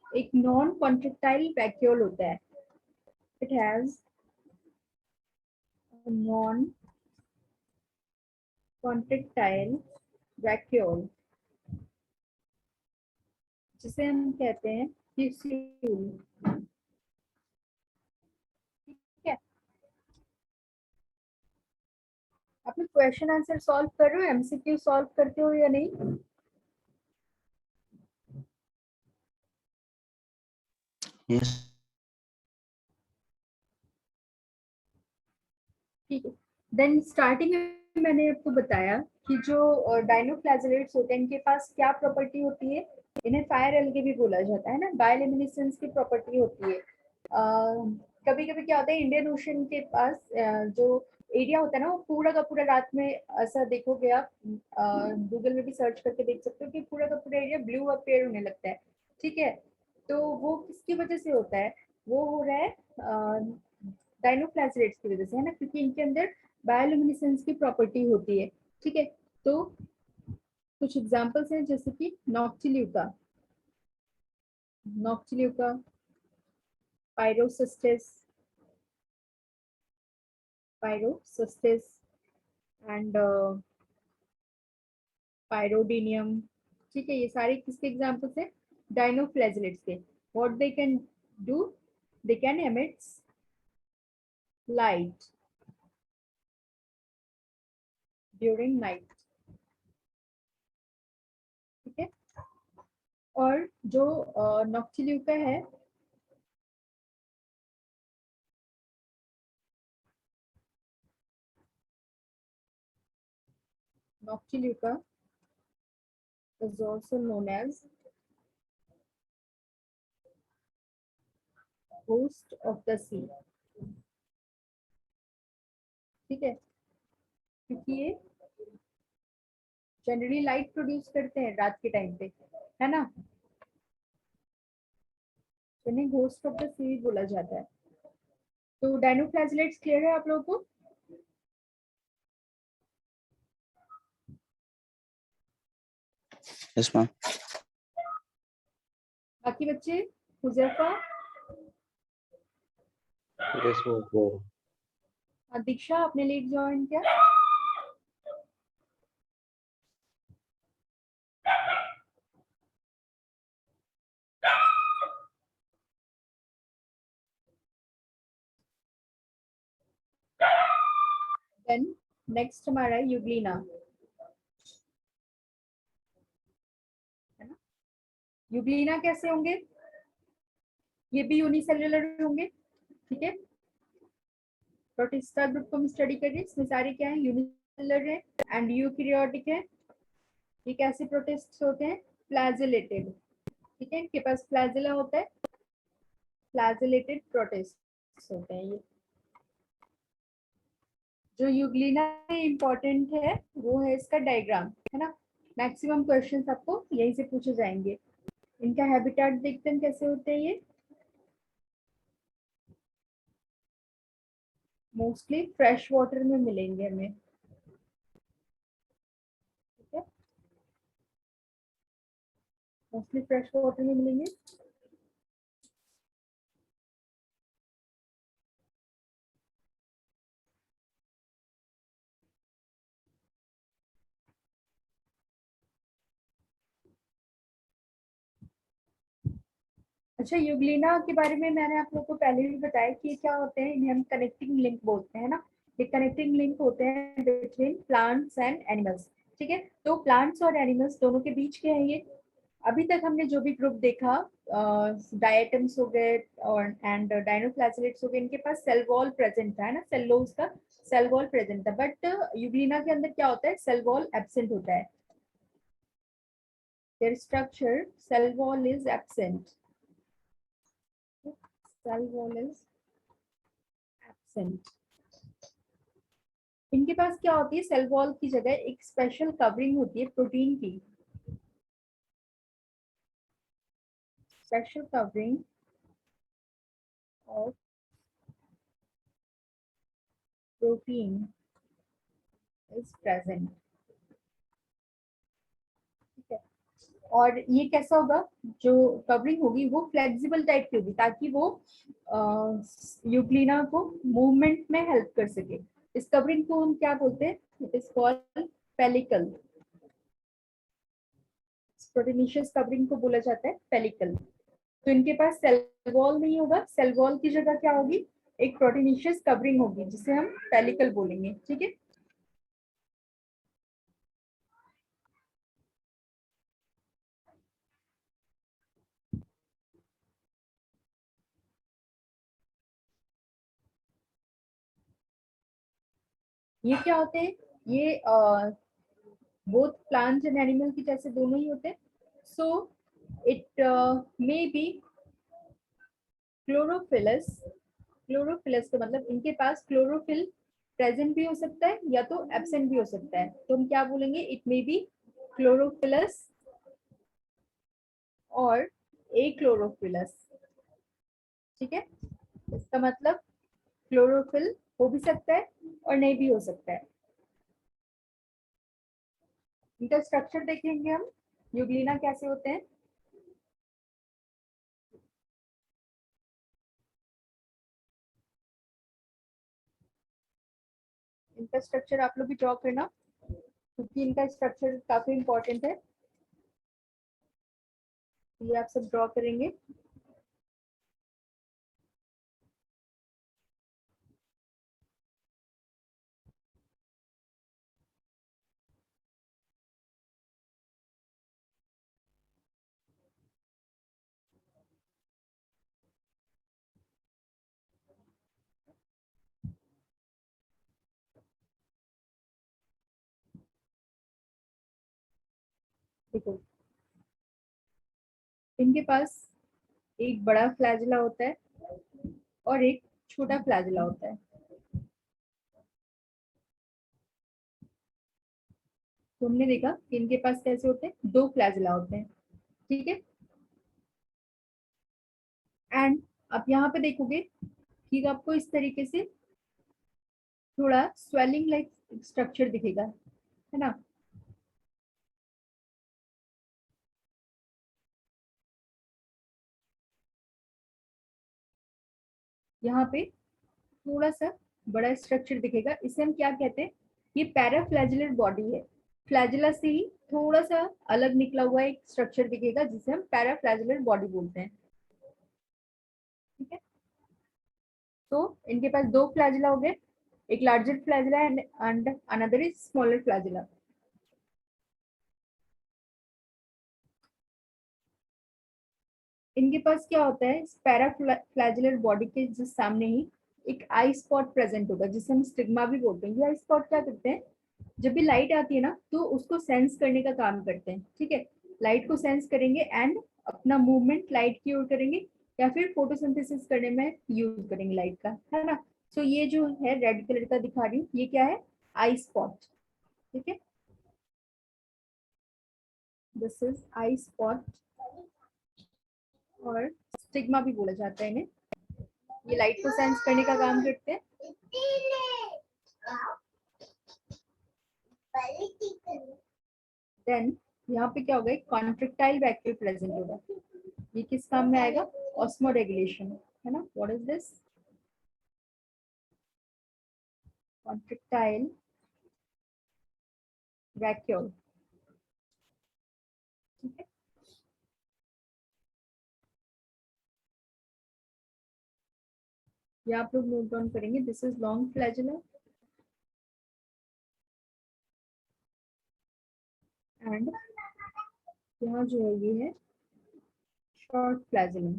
एक नॉन कॉन्ट्रेक्टाइल वैक्यूल होता है। It has non contractile vacuole जिसे हम कहते हैं क्यूस्यूल, ठीक है। आप लोग क्वेश्चन आंसर सॉल्व कर रहे हो, एमसीक्यू सॉल्व करते हो या नहीं? यस ठीक है। देन स्टार्टिंग में मैंने आपको बताया कि जो डायनोफ्लैजिलेट्स होते हैं इनके पास क्या प्रॉपर्टी होती है, इन्हें फायर एल्गे भी बोला जाता है ना, बायोल्यूमिनेसेंस की प्रॉपर्टी होती है। कभी कभी क्या होता है, इंडियन ओशन के पास जो एरिया होता है ना, वो पूरा का पूरा रात में, ऐसा देखोगे आप, गूगल में भी सर्च करके देख सकते हो कि पूरा का पूरा एरिया ब्लू अपीयर होने लगता है, ठीक है। तो वो किसकी वजह से होता है, वो हो रहा है डायनोफ्लैजिलेट्स की वजह से, है ना, क्योंकि इनके अंदर बायोल्यूमिनेसेंस की प्रॉपर्टी होती है, ठीक है। तो कुछ एग्जांपल्स हैं जैसे कि नॉक्टिल्यूका, नॉक्टिल्यूका, पायरोसिस्टिस, पायरोसिस्टिस एंड पायरोडिनियम, ठीक है। ये सारे किसके एग्जांपल्स हैं, डायनोफ्लैजिलेट्स के। What they can do, they can emits light during night, ठीक है। और जो नॉक्टिल्यूका है, Noctiluca is also known as host of the sea, ठीक है, क्योंकि ये जनरली लाइट प्रोड्यूस करते हैं रात के टाइम पे, है ना, तो इन्हें होस्ट ऑफ द सी बोला जाता है। तो डायनोफ्लैजिलेट्स क्लियर है आप लोगों को? यस मैम बाकी बच्चे, हुजैफा, यस मैम। दीक्षा, आपने लेट ज्वाइन किया? देन नेक्स्ट हमारा है यूग्लिना, है ना। यूग्लिना कैसे होंगे, ये भी यूनिसेल्युलर होंगे, ठीक है। प्रोटिस्टा ग्रुप को हम स्टडी कर रहे हैं, इसमें सारे क्या है, यूनिसेल्युलर है एंड यूकैरियोटिक है। ये कैसे प्रोटिस्ट होते हैं, फ्लैजिलेटेड, ठीक है, इनके पास फ्लैजिला होता है, फ्लैजिलेटेड प्रोटिस्ट होते हैं ये। जो यूग्लिना में इम्पोर्टेंट है वो है इसका डायग्राम, है ना। मैक्सिमम क्वेश्चंस आपको यहीं से पूछे जाएंगे। इनका हैबिटेट देखते हैं कैसे होते हैं ये, मोस्टली फ्रेश वाटर में मिलेंगे हमें, ठीक है, मोस्टली फ्रेश वाटर में मिलेंगे। अच्छा, यूग्लिना के बारे में मैंने आप लोगों को पहले भी बताया कि ये क्या होते हैं, इन्हें हम कनेक्टिंग लिंक बोलते हैं ना। ये कनेक्टिंग लिंक होते हैं बिटवीन प्लांट्स एंड एनिमल्स, ठीक है। तो प्लांट्स और एनिमल्स दोनों के बीच के हैं ये। अभी तक हमने जो भी ग्रुप देखा, डायटम्स हो गए और एंड डायनोफ्लैजिलेट्स हो गए, इनके पास सेल वॉल प्रेजेंट था, है ना, सेलुलोज का सेल वॉल प्रेजेंट था। बट यूग्लिना के अंदर क्या होता है, सेल वॉल एब्सेंट होता है, their structure cell wall is absent, cell wall is absent. इनके पास क्या होती है, सेल वॉल की जगह एक स्पेशल कवरिंग होती है प्रोटीन की, special covering of protein is present, ठीक है। और ये कैसा होगा, जो कवरिंग होगी वो फ्लेक्सिबल टाइप की होगी, ताकि वो यूग्लिना को मूवमेंट में हेल्प कर सके। इस कवरिंग को हम क्या बोलते हैं, it is called pellicle, proteinaceous covering को बोला जाता है पेलिकल। तो इनके पास सेल वॉल नहीं होगा, सेल वॉल की जगह क्या होगी, एक प्रोटीनिशियस कवरिंग होगी जिसे हम पेलिकल बोलेंगे, ठीक है। ये क्या होते हैं, ये बोथ प्लांट्स एंड एनिमल की जैसे दोनों ही होते हैं। So it may be chlorophyllous, chlorophyllous का मतलब इनके पास क्लोरोफिल प्रेजेंट भी हो सकता है या तो एब्सेंट भी हो सकता है। तो हम क्या बोलेंगे, इट मे बी क्लोरोफिलस और ए क्लोरोफिलस, ठीक है। इसका मतलब क्लोरोफिल हो भी सकता है और नहीं भी हो सकता है। इनका स्ट्रक्चर देखेंगे हम, यूग्लिना कैसे होते हैं। इनका स्ट्रक्चर आप लोग भी ड्रॉ करना, क्योंकि इनका स्ट्रक्चर काफी इंपॉर्टेंट है। ये आप सब ड्रॉ करेंगे। देखो, इनके पास एक बड़ा फ्लैजिला होता है और एक छोटा फ्लैजिला होता है। तो हमने देखा कि इनके पास कैसे होते हैं, दो फ्लैजिला होते हैं, ठीक है। एंड आप यहाँ पे देखोगे कि आपको इस तरीके से थोड़ा स्वेलिंग लाइक स्ट्रक्चर दिखेगा, है ना। यहाँ पे थोड़ा सा बड़ा स्ट्रक्चर दिखेगा, इसे हम क्या कहते हैं, ये पैराफ्लैजिलर बॉडी है। फ्लैजिला से ही थोड़ा सा अलग निकला हुआ एक स्ट्रक्चर दिखेगा जिसे हम पैराफ्लैजिलर बॉडी बोलते हैं, ठीक है। तो इनके पास दो फ्लैजिला हो गए, एक larger flagella and another is smaller flagella. इनके पास क्या होता है, पैराफ्लैजिलर बॉडी के जस्ट सामने ही एक आई स्पॉट प्रेजेंट होगा जिसे हम स्टिग्मा भी बोलते हैं। ये आई स्पॉट क्या करते हैं, जब भी लाइट आती है ना तो उसको सेंस करने का काम करते हैं। ठीक है, लाइट को सेंस करेंगे एंड अपना मूवमेंट लाइट की ओर करेंगे या फिर फोटोसिंथेसिस करने में यूज करेंगे लाइट का, है ना। सो ये जो है रेड कलर का दिखा रही हूँ, ये क्या है, आई स्पॉट। ठीक है, दिस इज आई स्पॉट और स्टिग्मा भी बोला जाता है इन्हें। ये लाइट को सेंस करने का काम करते हैं। देन यहाँ पे क्या होगा, एक कॉन्ट्रेक्टाइल वैक्यूल प्रेजेंट होगा। ये किस काम में आएगा, ऑस्मो रेगुलेशन, है ना। What is this, contractile vacuole. ठीक है, ये आप लोग नोट डाउन करेंगे। This is long flagella and यहाँ जो है ये है शॉर्ट फ्लैजिलम।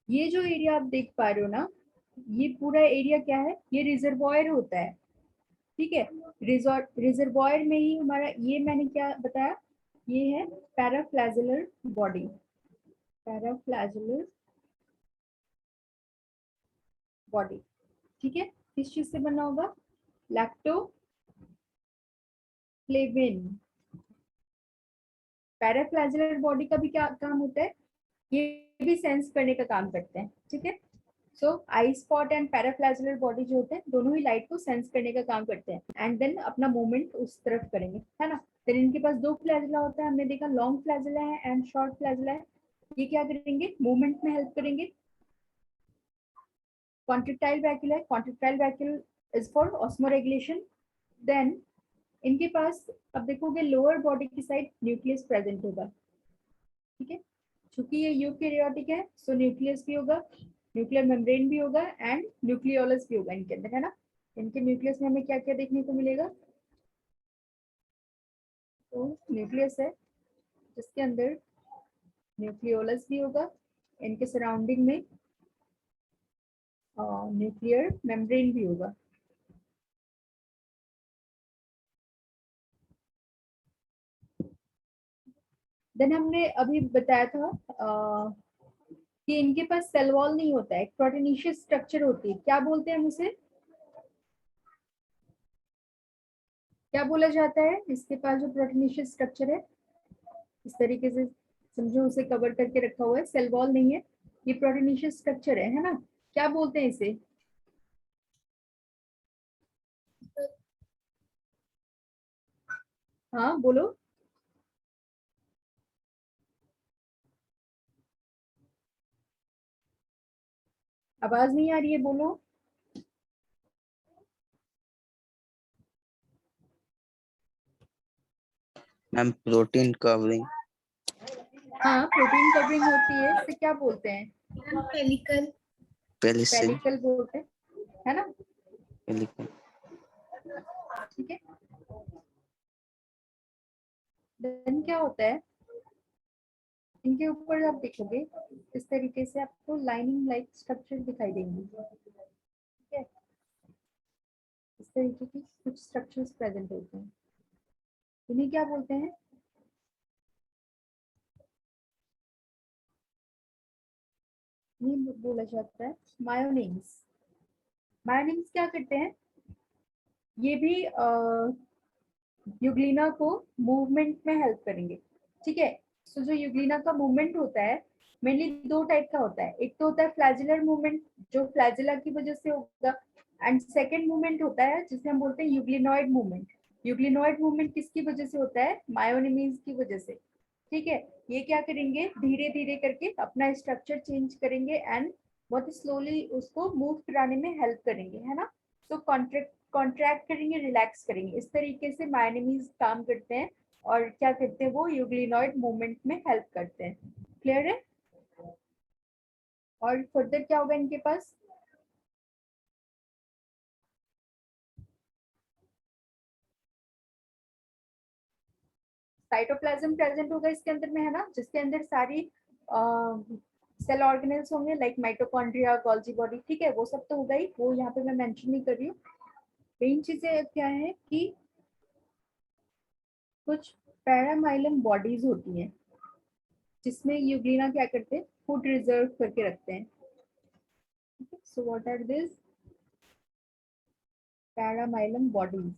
ये जो एरिया आप देख पा रहे हो ना, ये पूरा एरिया क्या है, ये रिजर्वॉयर होता है। ठीक है, रिजर्वॉयर में ही हमारा, ये मैंने क्या बताया, ये है पैराफ्लैजिलर बॉडी। पैराफ्लैजिलर बॉडी, ठीक है, किस चीज से बना होगा, लैक्टोफ्लेविन। पैराफ्लैजिलर बॉडी का भी क्या काम होता है, ये भी सेंस करने का काम करते हैं। ठीक है, सो आई स्पॉट एंड पैराफ्लैजिलर बॉडी जो होते हैं दोनों ही लाइट को सेंस करने का काम करते हैं एंड देन अपना मूवमेंट उस तरफ करेंगे, है ना। फिर इनके पास दो फ्लैजिला होता है, हमने देखा लॉन्ग फ्लैजिला है एंड शॉर्ट फ्लैजिला है। ये क्या करेंगे, मूवमेंट में हेल्प करेंगे। कॉन्ट्रेक्टाइल वैक्यूल है, contractile vacuole is for osmoregulation. Then इनके पास अब देखोगे लोअर बॉडी की साइड न्यूक्लियस प्रेजेंट होगा। ठीक है, चूंकि ये यूकैरियोटिक है सो न्यूक्लियस भी होगा, न्यूक्लियर मेम्ब्रेन भी होगा एंड न्यूक्लियोलस भी होगा इनके अंदर, है ना। इनके न्यूक्लियस में हमें क्या क्या देखने को मिलेगा, तो न्यूक्लियस है जिसके अंदर न्यूक्लियोलस भी होगा, इनके सराउंडिंग में न्यूक्लियर मेम्ब्रेन भी होगा। देन हमने अभी बताया था कि इनके पास सेल वॉल नहीं होता है, एक प्रोटीनिशियस स्ट्रक्चर होती है। क्या बोलते हैं हम उसे, क्या बोला जाता है, इसके पास जो प्रोटीनिशियस स्ट्रक्चर है, इस तरीके से समझो उसे कवर करके रखा हुआ है, सेल वॉल नहीं है, ये प्रोटीनिशियस स्ट्रक्चर है ना। क्या बोलते हैं इसे, हाँ बोलो, आवाज नहीं आ रही है, बोलो। Ma'am protein covering. हाँ प्रोटीन कवरिंग होती है, इसे क्या बोलते हैं, पेलिकल। पेलिसिन। पेलिकल बोलते हैं, है ना। पेलिकल। ठीक है, देन क्या होता है, इनके ऊपर आप देखोगे इस तरीके से आपको लाइनिंग लाइक स्ट्रक्चर दिखाई देंगे। ठीक है, इस तरीके की कुछ स्ट्रक्चर्स प्रेजेंट होते हैं, इन्हें क्या बोलते हैं, ये बोला जाता है मायोनिंग्स। मायोनिंग्स क्या करते हैं, ये भी यूग्लिना को मूवमेंट में हेल्प करेंगे। ठीक है, सो जो यूग्लिना का मूवमेंट होता है मेनली दो टाइप का होता है, एक तो होता है फ्लैजिलर मूवमेंट जो फ्लैजिला की वजह से होगा एंड सेकेंड मूवमेंट होता है जिसे हम बोलते हैं यूग्लिनॉइड मूवमेंट। यूग्लिनॉइड मूवमेंट किसकी वजह से होता है, मायोनिमीज की वजह से। ठीक है, ये क्या करेंगे, धीरे धीरे करके अपना स्ट्रक्चर चेंज करेंगे एंड बहुत स्लोली उसको मूव कराने में हेल्प करेंगे, है ना। तो कॉन्ट्रैक्ट करेंगे, रिलैक्स करेंगे। इस तरीके से मायोनेमीज काम करते हैं और क्या करते हैं वो यूग्लिनॉइड मूवमेंट में हेल्प करते हैं। क्लियर है? और फर्दर क्या होगा इनके पास? साइटोप्लाज्म प्रेजेंट होगा इसके अंदर में, है ना, जिसके अंदर सारी सेल ऑर्गेनल्स होंगे लाइक माइटोकॉन्ड्रिया, गोल्जी बॉडी, ठीक है, वो सब तो होगा ही, वो यहाँ पे मैं मेंशन नहीं कर रही हूँ। मेन चीजें क्या है कि कुछ पैरामाइलम बॉडीज होती हैं जिसमें यूग्लिना क्या करते हैं, फूड रिजर्व करके रखते हैं। So what are this paramylum bodies?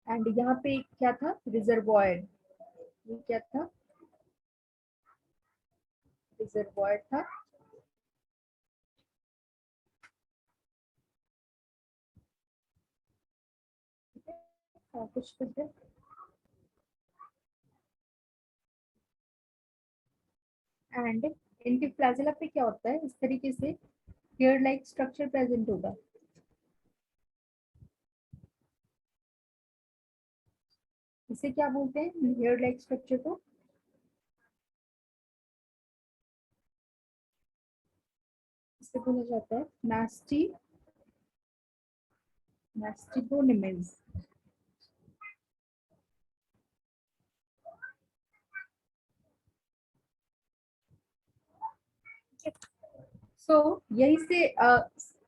And यहाँ पे क्या था, रिजर्वॉयर, ये क्या था, रिजर्वॉयर था। कुछ एंड इनके फ्लैजेला पे क्या होता है, इस तरीके से हेयर लाइक स्ट्रक्चर प्रेजेंट होगा। इसे क्या बोलते हैं, हेयर लाइक स्ट्रक्चर को? इसे बोला जाता है मैस्टिगोनिमिज। सो यही से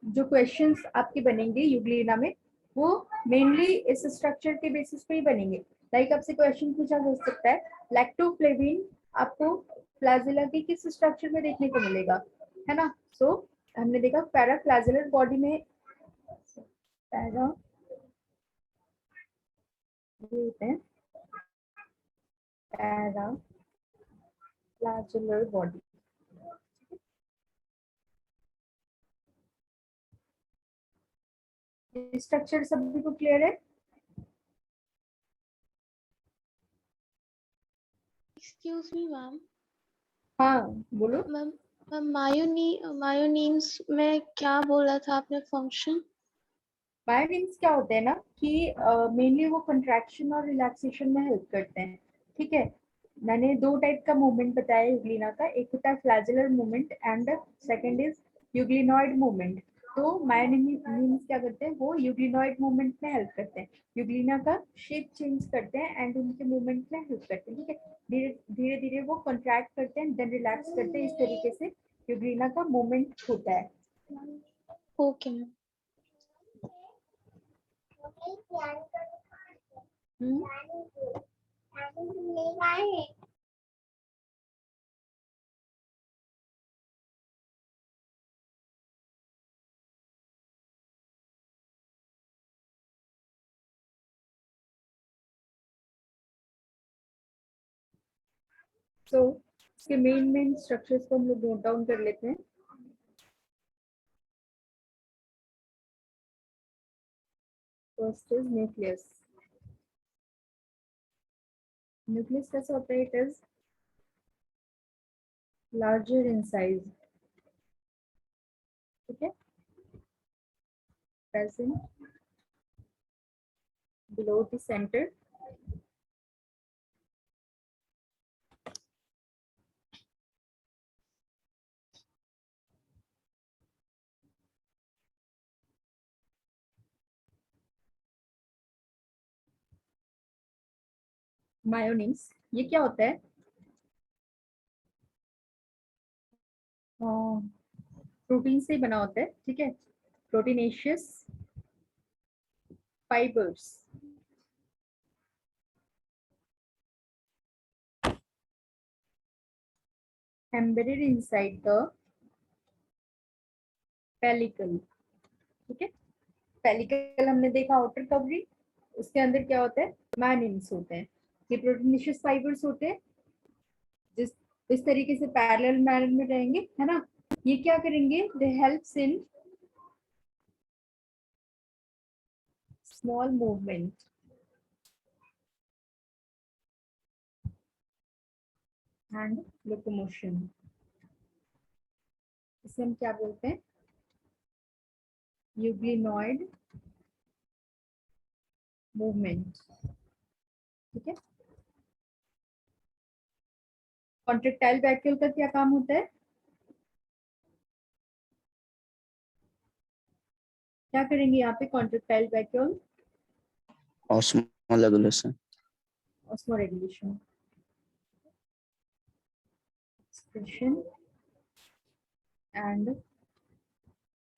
जो क्वेश्चंस आपके बनेंगे यूग्लिना में वो मेनली इस स्ट्रक्चर के बेसिस पे ही बनेंगे। लाइक आपसे क्वेश्चन पूछा जा सकता है, लैक्टोफ्लेविन आपको फ्लैजेला के किस स्ट्रक्चर में देखने को मिलेगा, है ना? सो हमने देखा पैराफ्लैजेलर बॉडी में, पैरा ये होते हैं पैराफ्लैजेलर बॉडी। स्ट्रक्चर सभी को क्लियर है? Excuse me ma'am. हाँ बोलो। मैम मैम मायोनीम्स में क्या बोला था आपने फंक्शन? मायोनिम्स क्या होते हैं ना कि मेनली वो कंट्रैक्शन और रिलैक्सेशन में हेल्प करते हैं। ठीक है, मैंने दो टाइप का मूवमेंट बताया यूग्लिना का, एक होता है flagellar movement and second is euglenoid movement. तो मायोनिम्स क्या करते हैं, वो यूग्लिनॉइड मूवमेंट में हेल्प करते हैं, यूग्लिना का शेप चेंज करते हैं एंड उनके मूवमेंट में हेल्प करते हैं। ठीक है, धीरे धीरे धीरे वो कंट्रैक्ट करते हैं देन रिलैक्स करते हैं, इस तरीके से यूग्लिना का मूवमेंट होता है। Okay ma'am. तो इसके मेन स्ट्रक्चर्स को हम लोग नोट डाउन कर लेते हैं। First is nucleus. न्यूक्लियस कैसा होता है, it is larger in size. ठीक है, प्रेजेंट बिलो द सेंटर, मायोनिम्स। ये क्या होता है, प्रोटीन से बना होता है। ठीक है, proteinaceous fibres embedded inside the pellicle। ठीक है, पेलिकल हमने देखा आउटर कवरिंग, उसके अंदर क्या होता है, मायोनिम्स होते हैं। ये प्रोटीनेशियस फाइबर्स होते हैं जिस इस तरीके से पैरेलल मैनर में रहेंगे, है ना। ये क्या करेंगे, दे helps in small movement and locomotion. इसे हम क्या बोलते हैं, यूग्लिनॉइड मूवमेंट। ठीक है। कॉन्ट्रेक्टाइल वैक्यूल का क्या काम होता है, क्या करेंगे यहाँ पे contractile vacuole, osmoregulation. Osmoregulation, expression and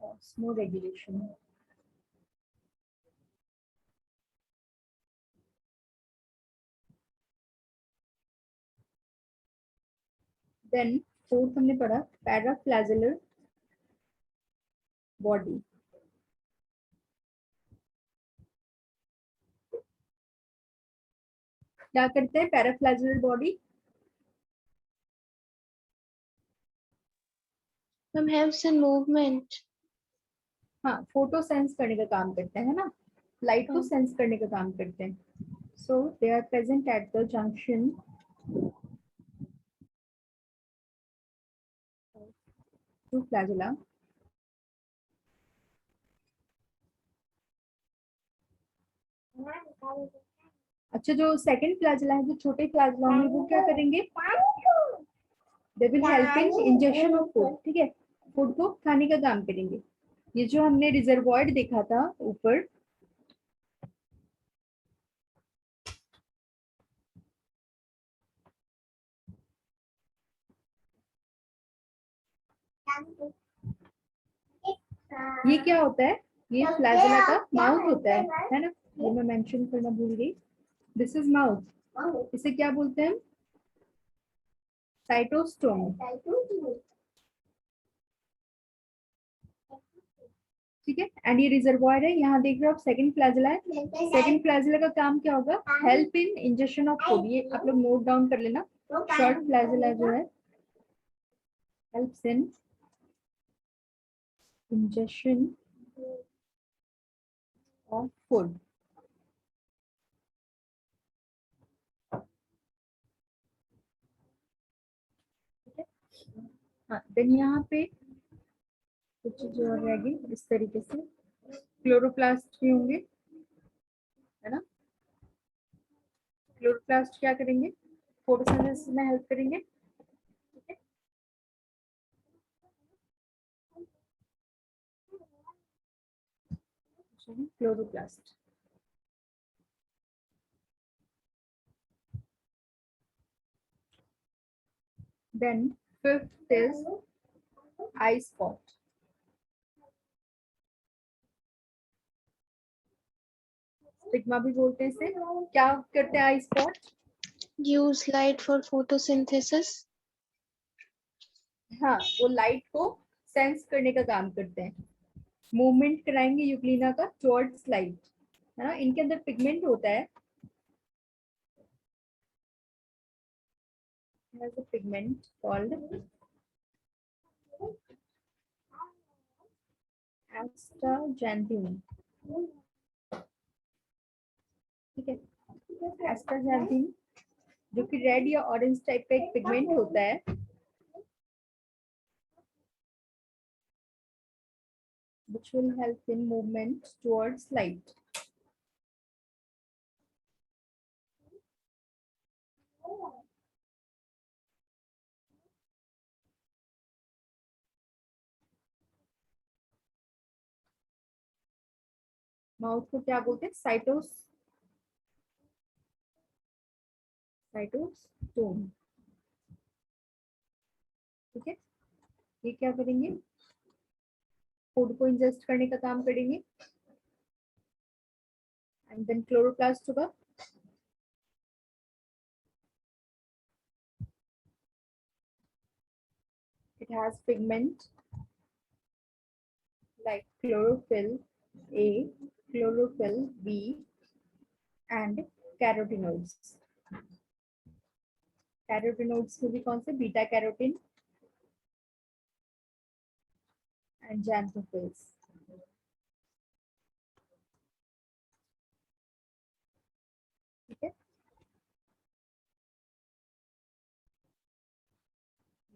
osmoregulation. Then fourth हमने पढ़ा पैराफ्लैजेलर बॉडी। क्या करते हैं paraflagellar body, Ma'am, helps in movement. हाँ फोटो सेंस करने का काम करते हैं, है ना, लाइट को हाँ। सेंस करने का काम करते हैं। So they are present at the junction to flagella. अच्छा, जो सेकंड फ्लैजेला है, जो छोटे फ्लैजेला होंगे वो क्या करेंगे, they will help in injection of food. ठीक है, फूड को खाने का काम करेंगे। ये जो हमने रिजर्वॉयर देखा था ऊपर, ये क्या होता है, ये फ्लैजेला का माउथ होता है ना, ये मैं मेंशन करना भूल गई। दिस इज माउथ, इसे क्या बोलते हैं, साइटोस्टोम। ठीक है, एंड ये रिजर्वॉयर है, यहाँ देख रहे हो आप सेकंड फ्लैजेला है। सेकंड फ्लैजेला का काम क्या होगा, help in injection of food. ये आप लोग नोट डाउन कर लेना, शॉर्ट फ्लैजेला जो है helps in injection of food. हाँ, देन यहाँ पे कुछ चीजें और रह गई इस तरीके से, क्लोरोप्लास्ट भी होंगे, है ना। क्लोरोप्लास्ट क्या करेंगे, फोटोसिंथेसिस में हेल्प करेंगे। ठीक है, chloroplast. Then fifth is eye spot. Stigma भी बोलते हैं इसे। क्या करते हैं eye spot, Use light for photosynthesis. हाँ वो लाइट को सेंस करने का काम करते हैं। मूवमेंट कराएंगे यूग्लिना का टुवर्ड्स लाइट, है ना। इनके अंदर पिगमेंट होता है, has a pigment called astaxanthin। ठीक है, एस्टाक्सांथिन जो कि रेड या ऑरेंज टाइप का एक पिगमेंट होता है, which will help in movement towards light। Mouth को क्या बोलते हैं, साइटोस्टोम। ठीक है, ये क्या करेंगे, फूड को इंजेस्ट करने का काम करेंगे। एंड देन क्लोरोप्लास्ट होगा, it has pigment like chlorophyll A, chlorophyll B and carotenoids। Carotenoids में भी कौन से, बीटा कैरोटीन एंड xanthophylls। ठीक है,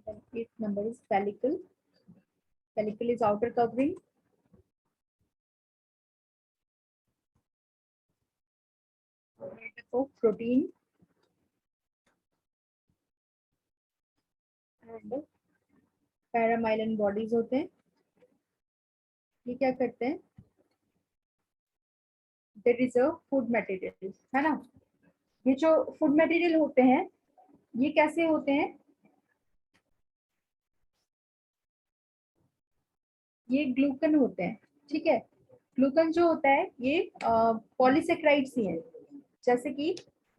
then 8th number is pellicle। Pellicle is outer covering. Made up of protein and paramylon bodies होते हैं. ये क्या करते हैं? दे रिजर्व फूड मटेरियल, है ना. ये जो फूड मटेरियल होते हैं ये कैसे होते हैं? ये ग्लूकन होते हैं. ठीक है, ग्लूकन जो होता है ये पॉलीसेक्राइड्स ही है. जैसे कि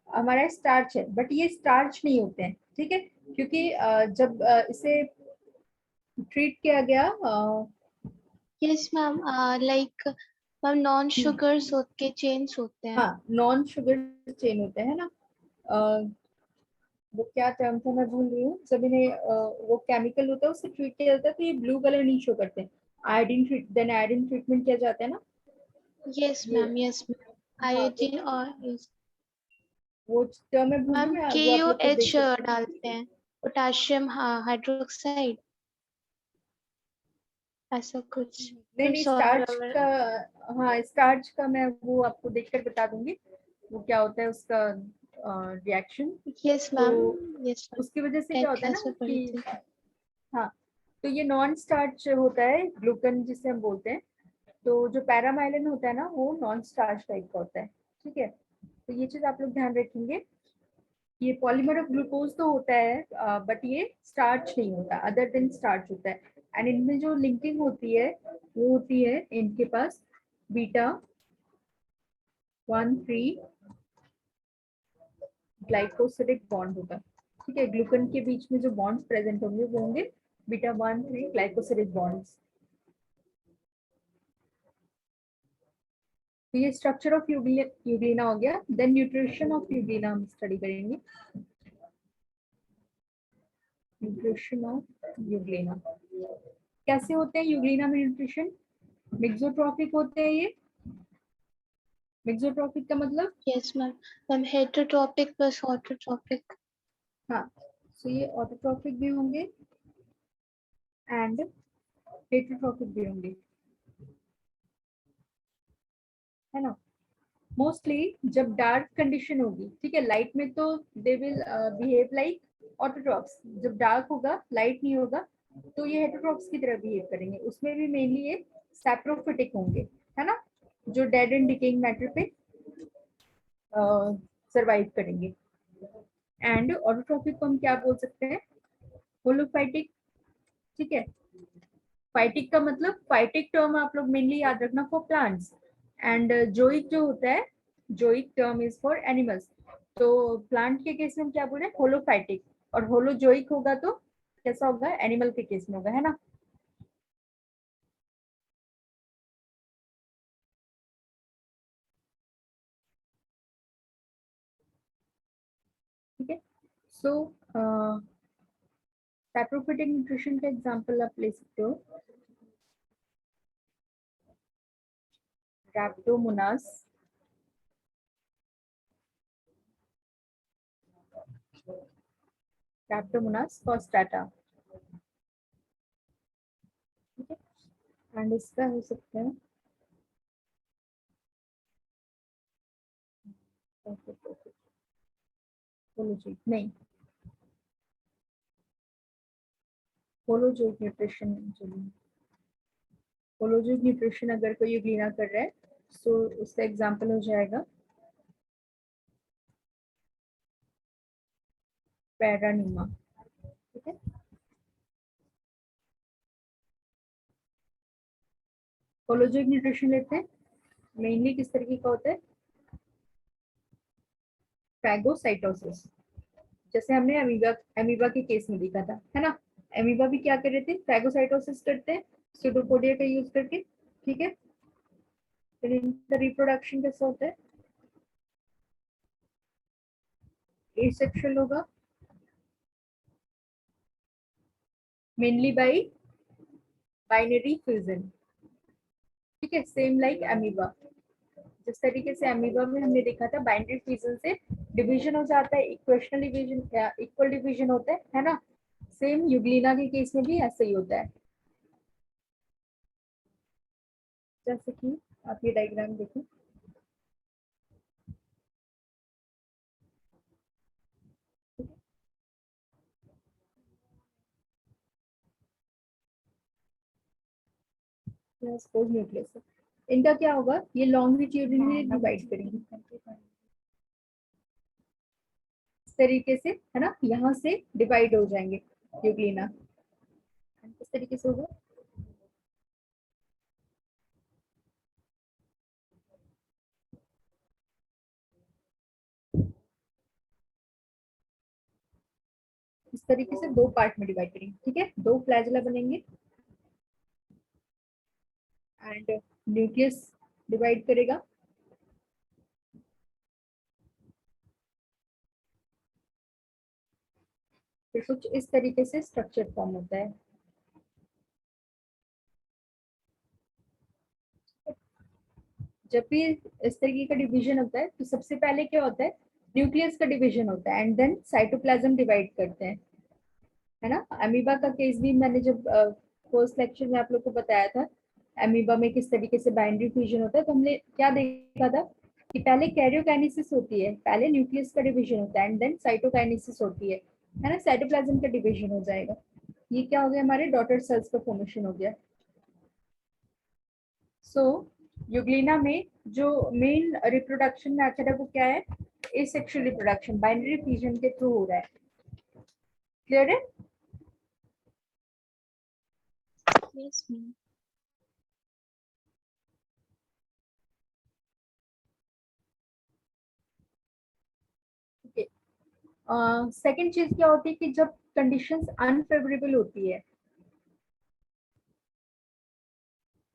हमारा स्टार्च है, बट ये स्टार्च नहीं होते हैं. ठीक है, क्योंकि जब इसे ट्रीट किया गया yes ma'am, like ma'am non sugars के चेन्स होते हैं. हाँ, नॉन शुगर चेन होते हैं ना. वो क्या टर्म था मैं भूल रही हूँ. जब इन्हें वो केमिकल होता है उससे ट्रीट किया जाता है तो ये ब्लू कलर नहीं शो करते हैं. आयोडीन ट्रीटमेंट किया जाता है ना. Yes ma'am, yes ma'am. Iodine और वो टर्म मैं भूल मैम रही हूँ, वो आप लोग को KOH देख डालते हैं, पोटाशियम हाइड्रोक्साइड, ऐसा कुछ. नहीं I'm नहीं, sorry, स्टार्च का. हाँ, स्टार्च का मैं वो आपको देखकर बता दूंगी वो क्या होता है उसका reaction. Yes ma'am, yes ma'am. उसकी वजह से क्या टेंथ होता है क्लास ना में पढ़ी कि थी. हाँ, तो ये नॉन स्टार्च होता है ग्लूकन जिसे हम बोलते हैं. तो जो पैरामाइलिन होता है ना वो नॉन स्टार्च टाइप का होता है. ठीक है, तो ये चीज आप लोग ध्यान रखेंगे. ये पॉलीमर ऑफ ग्लूकोज तो होता है बट ये स्टार्च नहीं होता, अदर देन स्टार्च होता है. एंड इनमें जो लिंकिंग होती है वो होती है इनके पास बीटा 1,3 ग्लाइकोसिलिक बॉन्ड होगा. ठीक है, ग्लूकन के बीच में जो बॉन्ड्स प्रेजेंट होंगे वो होंगे बीटा 1,3 ग्लाइकोसिलिक बॉन्ड्स. तो ये स्ट्रक्चर ऑफ यूग्लिना हो गया. देन न्यूट्रिशन ऑफ यूग्लिना हम स्टडी करेंगे. न्यूट्रिशन ऑफ यूग्लिना कैसे होते हैं? यूग्लिना में न्यूट्रिशन मिक्सोट्रॉफिक होते हैं. ये मिक्सोट्रॉफिक का मतलब yes ma'am. Ma'am heterotrophic plus autotrophic. हाँ, तो ये ऑटोट्रॉफिक भी होंगे एंड हेटेरोट्रॉपिक भी होंगे, है ना. मोस्टली जब डार्क कंडीशन होगी, ठीक है, लाइट में तो they will behave like autotrophs. जब डार्क होगा, लाइट नहीं होगा, तो ये हेटेरोट्रॉप्स की तरह बिहेव करेंगे. उसमें भी मेनली ये सैप्रोफिटिक होंगे, है ना, जो डेड एंड डिकेइंग मैटर पे सरवाइव करेंगे. एंड ऑटोट्रॉपिक को हम क्या बोल सकते हैं? होलोफाइटिक. ठीक है, फाइटिक का मतलब, फाइटिक टर्म आप लोग मेनली याद रखना फॉर प्लांट्स. एंड जोइक जो होता है, जोइक टर्म इज फॉर एनिमल्स. तो प्लांट के केस में हम क्या बोल रहे हैं? होलोफाइटिक. और होलोजोइक होगा तो कैसा होगा? एनिमल के केस में होगा, है ना. ठीक है, सो सैप्रोफिटिक न्यूट्रिशन का एग्जांपल आप ले सकते हो. रैप्टोमोनास, रैप्टोमोनास फॉस्टाटा. ठीक है, एंड इसका हो सकता है नहीं, होलोजोइक न्यूट्रिशन. होलोजोइक न्यूट्रिशन अगर कोई यूग्लिना कर रहा है तो उसका एग्जांपल हो जाएगा पैरानीमा. ठीक है, होलोजोइक न्यूट्रिशन लेते हैं, मेनली किस तरीके का होता है? फैगोसाइटोसिस. जैसे हमने अमीबा के केस में देखा था, है ना. अमीबा भी क्या कर रहे थे? फैगोसाइटोसिस करते हैं स्यूडोपोडिया का यूज करके. ठीक है, फिर इनका रिप्रोडक्शन कैसा होता है? एसेक्सुअल होगा, मेनली बाय बाइनरी फ्यूजन. ठीक है, सेम लाइक अमीबा. जिस तरीके से अमीबा में हमने देखा था बाइनरी फ्यूजन से डिवीजन हो जाता है, इक्वेशनल डिवीजन या इक्वल डिवीजन होता है ना. सेम यूग्लिना के केस में भी ऐसा ही होता है. जैसे कि आप ये डायग्राम देखो, सपोज न्यूक्लियस है, इनका क्या होगा, ये लॉन्गिट्यूडिनली डिवाइड करेंगे इस तरीके से, है ना, यहाँ से डिवाइड हो जाएंगे यूग्लिना, इस तरीके से होगा। इस तरीके से दो पार्ट में डिवाइड करेंगे, ठीक है, दो फ्लैजेला बनेंगे एंड न्यूक्लियस डिवाइड करेगा। फिर कुछ इस तरीके से स्ट्रक्चर फॉर्म होता है। जब भी इस तरीके का डिवीजन होता है तो सबसे पहले क्या होता है, न्यूक्लियस का डिवीजन होता है एंड देन साइटोप्लाज्म डिवाइड करते हैं, है ना। अमीबा का केस भी मैंने जब फर्स्ट लेक्चर में आप लोग को बताया था, अमीबा में किस तरीके से बाइनरी फ्यूजन होता है, तो हमने क्या देखा था कि पहले कैरियोकाइनेसिस होती है, पहले न्यूक्लियस का डिवीजन होता है एंड देन साइटोकाइनेसिस होती है ना, साइटोप्लाज्म का डिवीजन हो जाएगा। ये क्या हो गया, हमारे डॉटर सेल्स का फॉर्मेशन हो गया। सो यूग्लिना में जो मेन रिप्रोडक्शन मेथड है वो क्या है, एसेक्सुअल रिप्रोडक्शन, बाइनरी फ्यूजन के थ्रू हो रहा है। क्लियर है? Yes, ma'am. सेकेंड चीज क्या होती है कि जब कंडीशंस अनफेवरेबल होती है,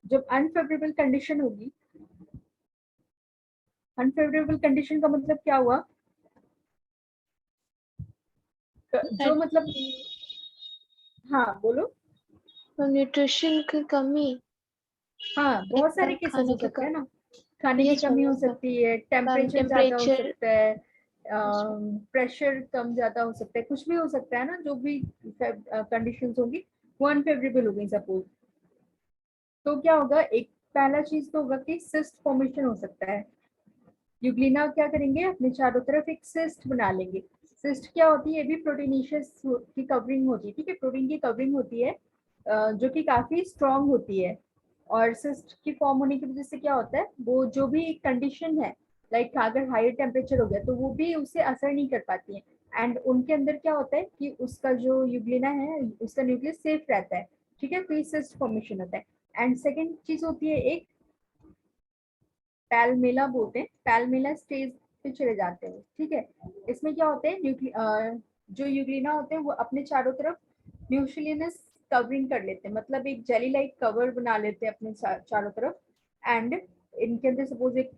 जब अनफेवरेबल कंडीशन होगी, अनफेवरेबल कंडीशन का मतलब क्या हुआ, जो मतलब, हाँ बोलो। न्यूट्रिशन की कमी, हाँ बहुत सारे केसेस खाने हो की सकते हैं कमी। ना, खाने की Yes, ma'am. कमी हो Yes, ma'am. सकती है, Ma'am, टेम्परेचर ज्यादा हो temperature. सकता है, Yes, ma'am. प्रेशर कम ज्यादा हो सकता है, कुछ भी हो सकता है ना, जो भी कंडीशंस होंगी वो अनफेवरेबल हो गई सपोज, तो क्या होगा, एक पहला चीज तो होगा कि सिस्ट फॉर्मेशन हो सकता है। यूग्लिना क्या करेंगे, अपने चारों तरफ एक सिस्ट बना लेंगे। सिस्ट क्या होती है, ये भी प्रोटीनेशियस की कवरिंग होती है, ठीक है, प्रोटीन की कवरिंग होती है जो कि काफी स्ट्रॉन्ग होती है। और सिस्ट की फॉर्म होने की वजह से क्या होता है, वो जो भी कंडीशन है, लाइक अगर हायर टेम्परेचर हो गया तो वो भी उसे असर नहीं कर पाती है एंड उनके अंदर क्या होता है कि उसका जो यूग्लिना है उसका न्यूक्लियस सेफ रहता है, ठीक है, तो ये सिस्ट फॉर्मेशन होता है। एंड सेकेंड चीज होती है एक पैलमेला बोलते हैं, पैलमेला स्टेज पे चले जाते हैं, ठीक है। इसमें क्या होते हैं, जो यूग्लिना होते हैं वो अपने चारों तरफ म्यूसिलिनस कवरिंग कर लेते हैं, मतलब एक जेली लाइक कवर बना लेते हैं अपने चारों तरफ एंड इनके अंदर सपोज एक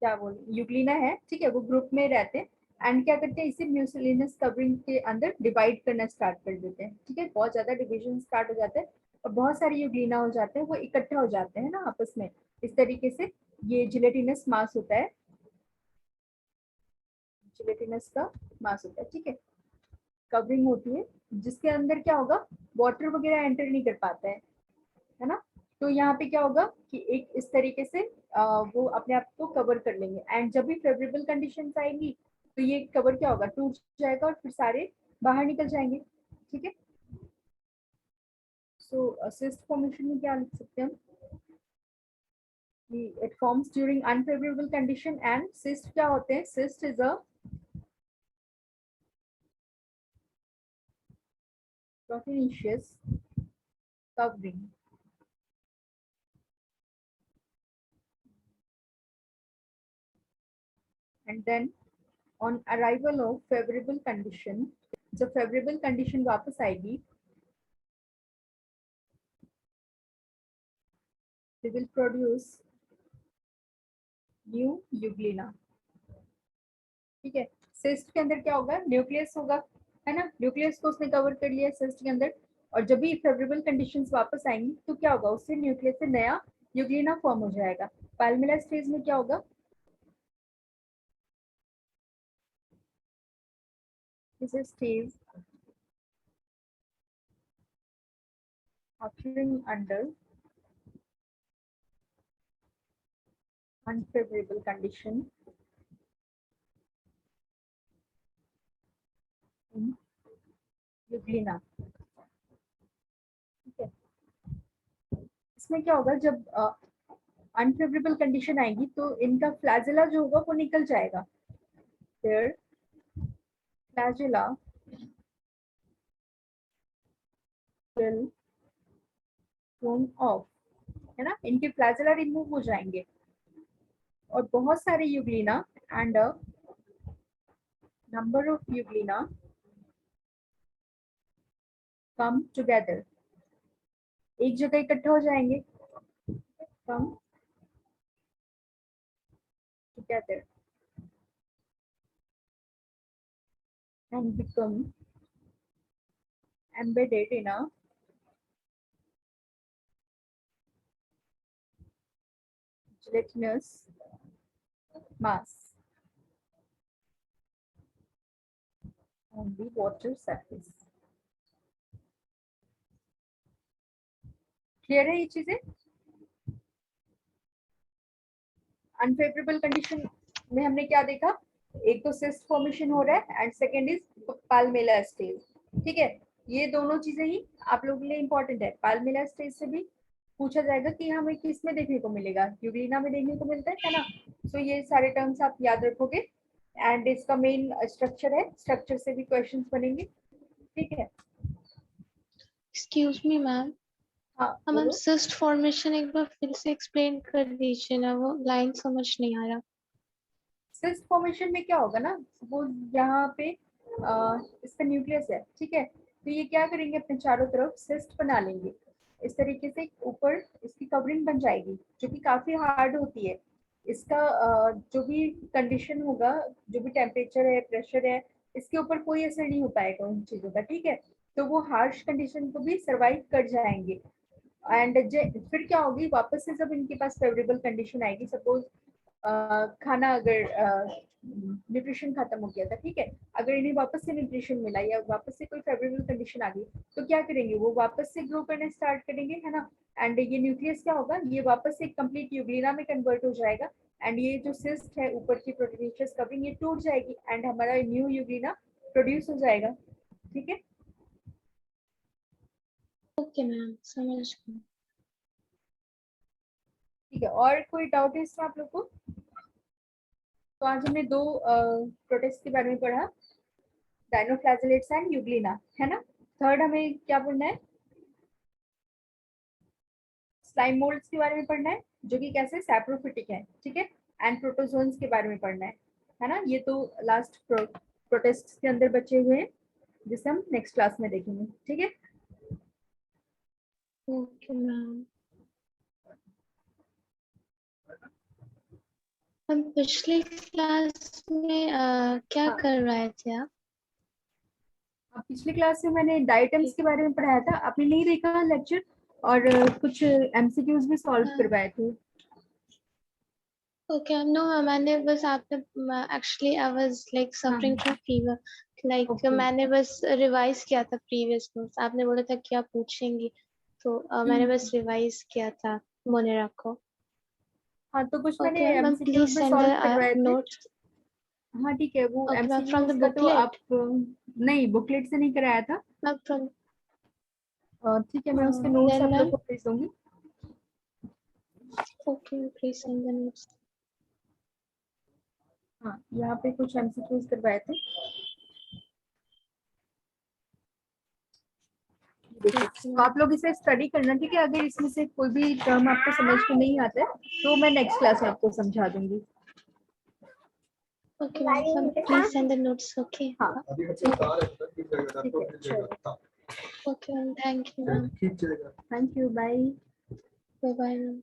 क्या बोल यूग्लिना है, ठीक है, वो ग्रुप में रहते हैं एंड क्या करते हैं, इसे म्यूसिलिनस कवरिंग के अंदर डिवाइड करना स्टार्ट कर देते हैं, ठीक है, बहुत ज्यादा डिविजन स्टार्ट हो जाता है और बहुत सारे यूग्लिना हो जाते हैं, वो इकट्ठा हो जाते हैं ना आपस में, इस तरीके से ये जिलेटिनस मास होता है, जिलेटिनस का मास होता है, ठीक है, कवरिंग होती है जिसके अंदर क्या होगा, वाटर वगैरह एंटर नहीं कर पाता है ना। तो यहाँ पे क्या होगा कि एक इस तरीके से वो अपने आप को कवर कर लेंगे एंड जब भी फेवरेबल कंडीशंस आएंगी तो ये कवर क्या होगा, टूट जाएगा और फिर सारे बाहर निकल जाएंगे, ठीक है। सो सिस्ट फॉर्मेशन में क्या लिख सकते हैं हम, it forms during unfavourable condition and cyst क्या होते हैं, cyst is a proteinaceous covering and then on arrival of favorable condition, जब फेवरेबल कंडीशन वापस आएगी, they will produce new euglena, ठीक है। सिस्ट के अंदर क्या होगा, न्यूक्लियस होगा, है ना, न्यूक्लियस को उसने कवर कर लिया सिस्ट के अंदर और जब भी फेवरेबल कंडीशंस वापस आएंगी तो क्या होगा, उससे न्यूक्लियस से नया यूग्लिना फॉर्म हो जाएगा। पाल्मिला स्टेज में क्या होगा, this is stage occurring under unfavorable condition in Euglena. ठीक है, इसमें क्या होगा, जब अनफेवरेबल कंडीशन आएगी तो इनका फ्लैजेला जो होगा वो निकल जाएगा। Their flagella will fall off, है ना, इनके फ्लैजेला रिमूव हो जाएंगे और बहुत सारे Euglena and number of Euglena come together, एक जगह इकट्ठा हो जाएंगे, come together and become embedded in a gelatinous mass on the water surface। Clear है ये चीजें? अनफेवरेबल कंडीशन में हमने क्या देखा, एक तो सिस्ट फॉर्मेशन हो रहा है एंड सेकेंड इज पाल्मेला स्टेज। ठीक है, ये दोनों चीजें ही आप लोगों के लिए इंपॉर्टेंट है। पाल्मेला स्टेज से भी पूछा जाएगा कि हमें किस में देखने को मिलेगा, यूग्लिना में देखने को मिलता है ना। सो ये सारे टर्म्स आप याद रखोगे एंड इसका मेन स्ट्रक्चर है, स्ट्रक्चर से भी क्वेश्चंस बनेंगे। ठीक है, एक्सक्यूज मी मैम, हाँ मैम बोलो। सिस्ट फॉर्मेशन एक बार फिर से एक्सप्लेन कर दीजिए ना, वो लाइन समझ नहीं आ रहा। सिस्ट फॉर्मेशन में क्या होगा ना, सपोज यहाँ पे इसका न्यूक्लियस है, ठीक है, तो ये क्या करेंगे, अपने चारों तरफ सिस्ट बना लेंगे इस तरीके से, ऊपर इसकी कवरिंग बन जाएगी जो कि काफी हार्ड होती है। इसका जो भी कंडीशन होगा, जो भी टेम्परेचर है, प्रेशर है, इसके ऊपर कोई असर नहीं हो पाएगा उन चीजों का। ठीक है, तो वो हार्श कंडीशन को भी सर्वाइव कर जाएंगे एंड फिर क्या होगी, वापस से जब इनके पास फेवरेबल कंडीशन आएगी, सपोज खाना अगर न्यूट्रिशन खत्म हो गया था, ठीक है, अगर इन्हें वापस से न्यूट्रिशन मिला या वापस से कोई फेवरेबल कंडीशन आ गई, तो क्या करेंगे, वो वापस से ग्रो करने स्टार्ट करेंगे, है ना। एंड ये न्यूक्लियस क्या होगा, ये वापस से कंप्लीट यूग्लिना में कन्वर्ट हो जाएगा एंड ये जो सिस्ट है ऊपर की प्रोटीनेशियस कवरिंग, ये टूट जाएगी एंड हमारा न्यू यूग्लिना प्रोड्यूस हो जाएगा। ठीक है, ओके मैम, समझ गई। ठीक है, और कोई डाउट है इसमें आप लोग को? तो आज हमने दो प्रोटिस्ट के बारे में पढ़ा, डायनोफ्लैजेलेट्स एंड यूग्लिना, है ना। थर्ड हमें क्या पढ़ना है, स्लाइम मोल्ड्स के बारे में पढ़ना है जो कि कैसे सैप्रोफिटिक है, ठीक है, एंड प्रोटोजोन्स के बारे में पढ़ना है ना। ये तो लास्ट प्रोटिस्ट के अंदर बचे हुए हैं जिसे हम नेक्स्ट क्लास में देखेंगे। ठीक है, ओके मैम। हम पिछले क्लास में क्या हाँ। कर रहे थे आप? अब पिछली क्लास में मैंने डाइटम्स के बारे में पढ़ाया था, आपने नहीं देखा लेक्चर, और कुछ एमसीक्यूज भी सॉल्व करवाए थे। ओके नो, मैंने बस आपने actually I was like suffering from fever, like Okay. मैंने बस रिवाइज किया था प्रीवियस नोट्स, आपने बोला था कि आप पूछेंगी, तो मैंने बस रिवाइज किया था मोनेरा को। हाँ, तो कुछ मैंने ओके मैम, एमसीक्यूज प्लीज में सेंड सॉल्व द करवाए थे। नोट्स। हाँ ठीक है, वो okay ma'am, from the MCQs का तो आप बुकलेट। नहीं, बुकलेट से नहीं कराया था। मैम फ्रॉम, ठीक है, मैं उसके नोट्स देन आप लोग मैम, को भेज दूंगी। Okay please send the notes. हाँ, यहाँ पे कुछ एमसीक्यूज करवाए थे, तो आप लोग इसे स्टडी करना, ठीक है। अगर इसमें से कोई भी टर्म आपको समझ में नहीं आता है तो मैं नेक्स्ट क्लास में आपको समझा दूंगी। Okay ma'am, please send the notes. Okay हाँ ठीक है, okay ma'am, thank you ma'am, thank you, bye. Bye bye ma'am.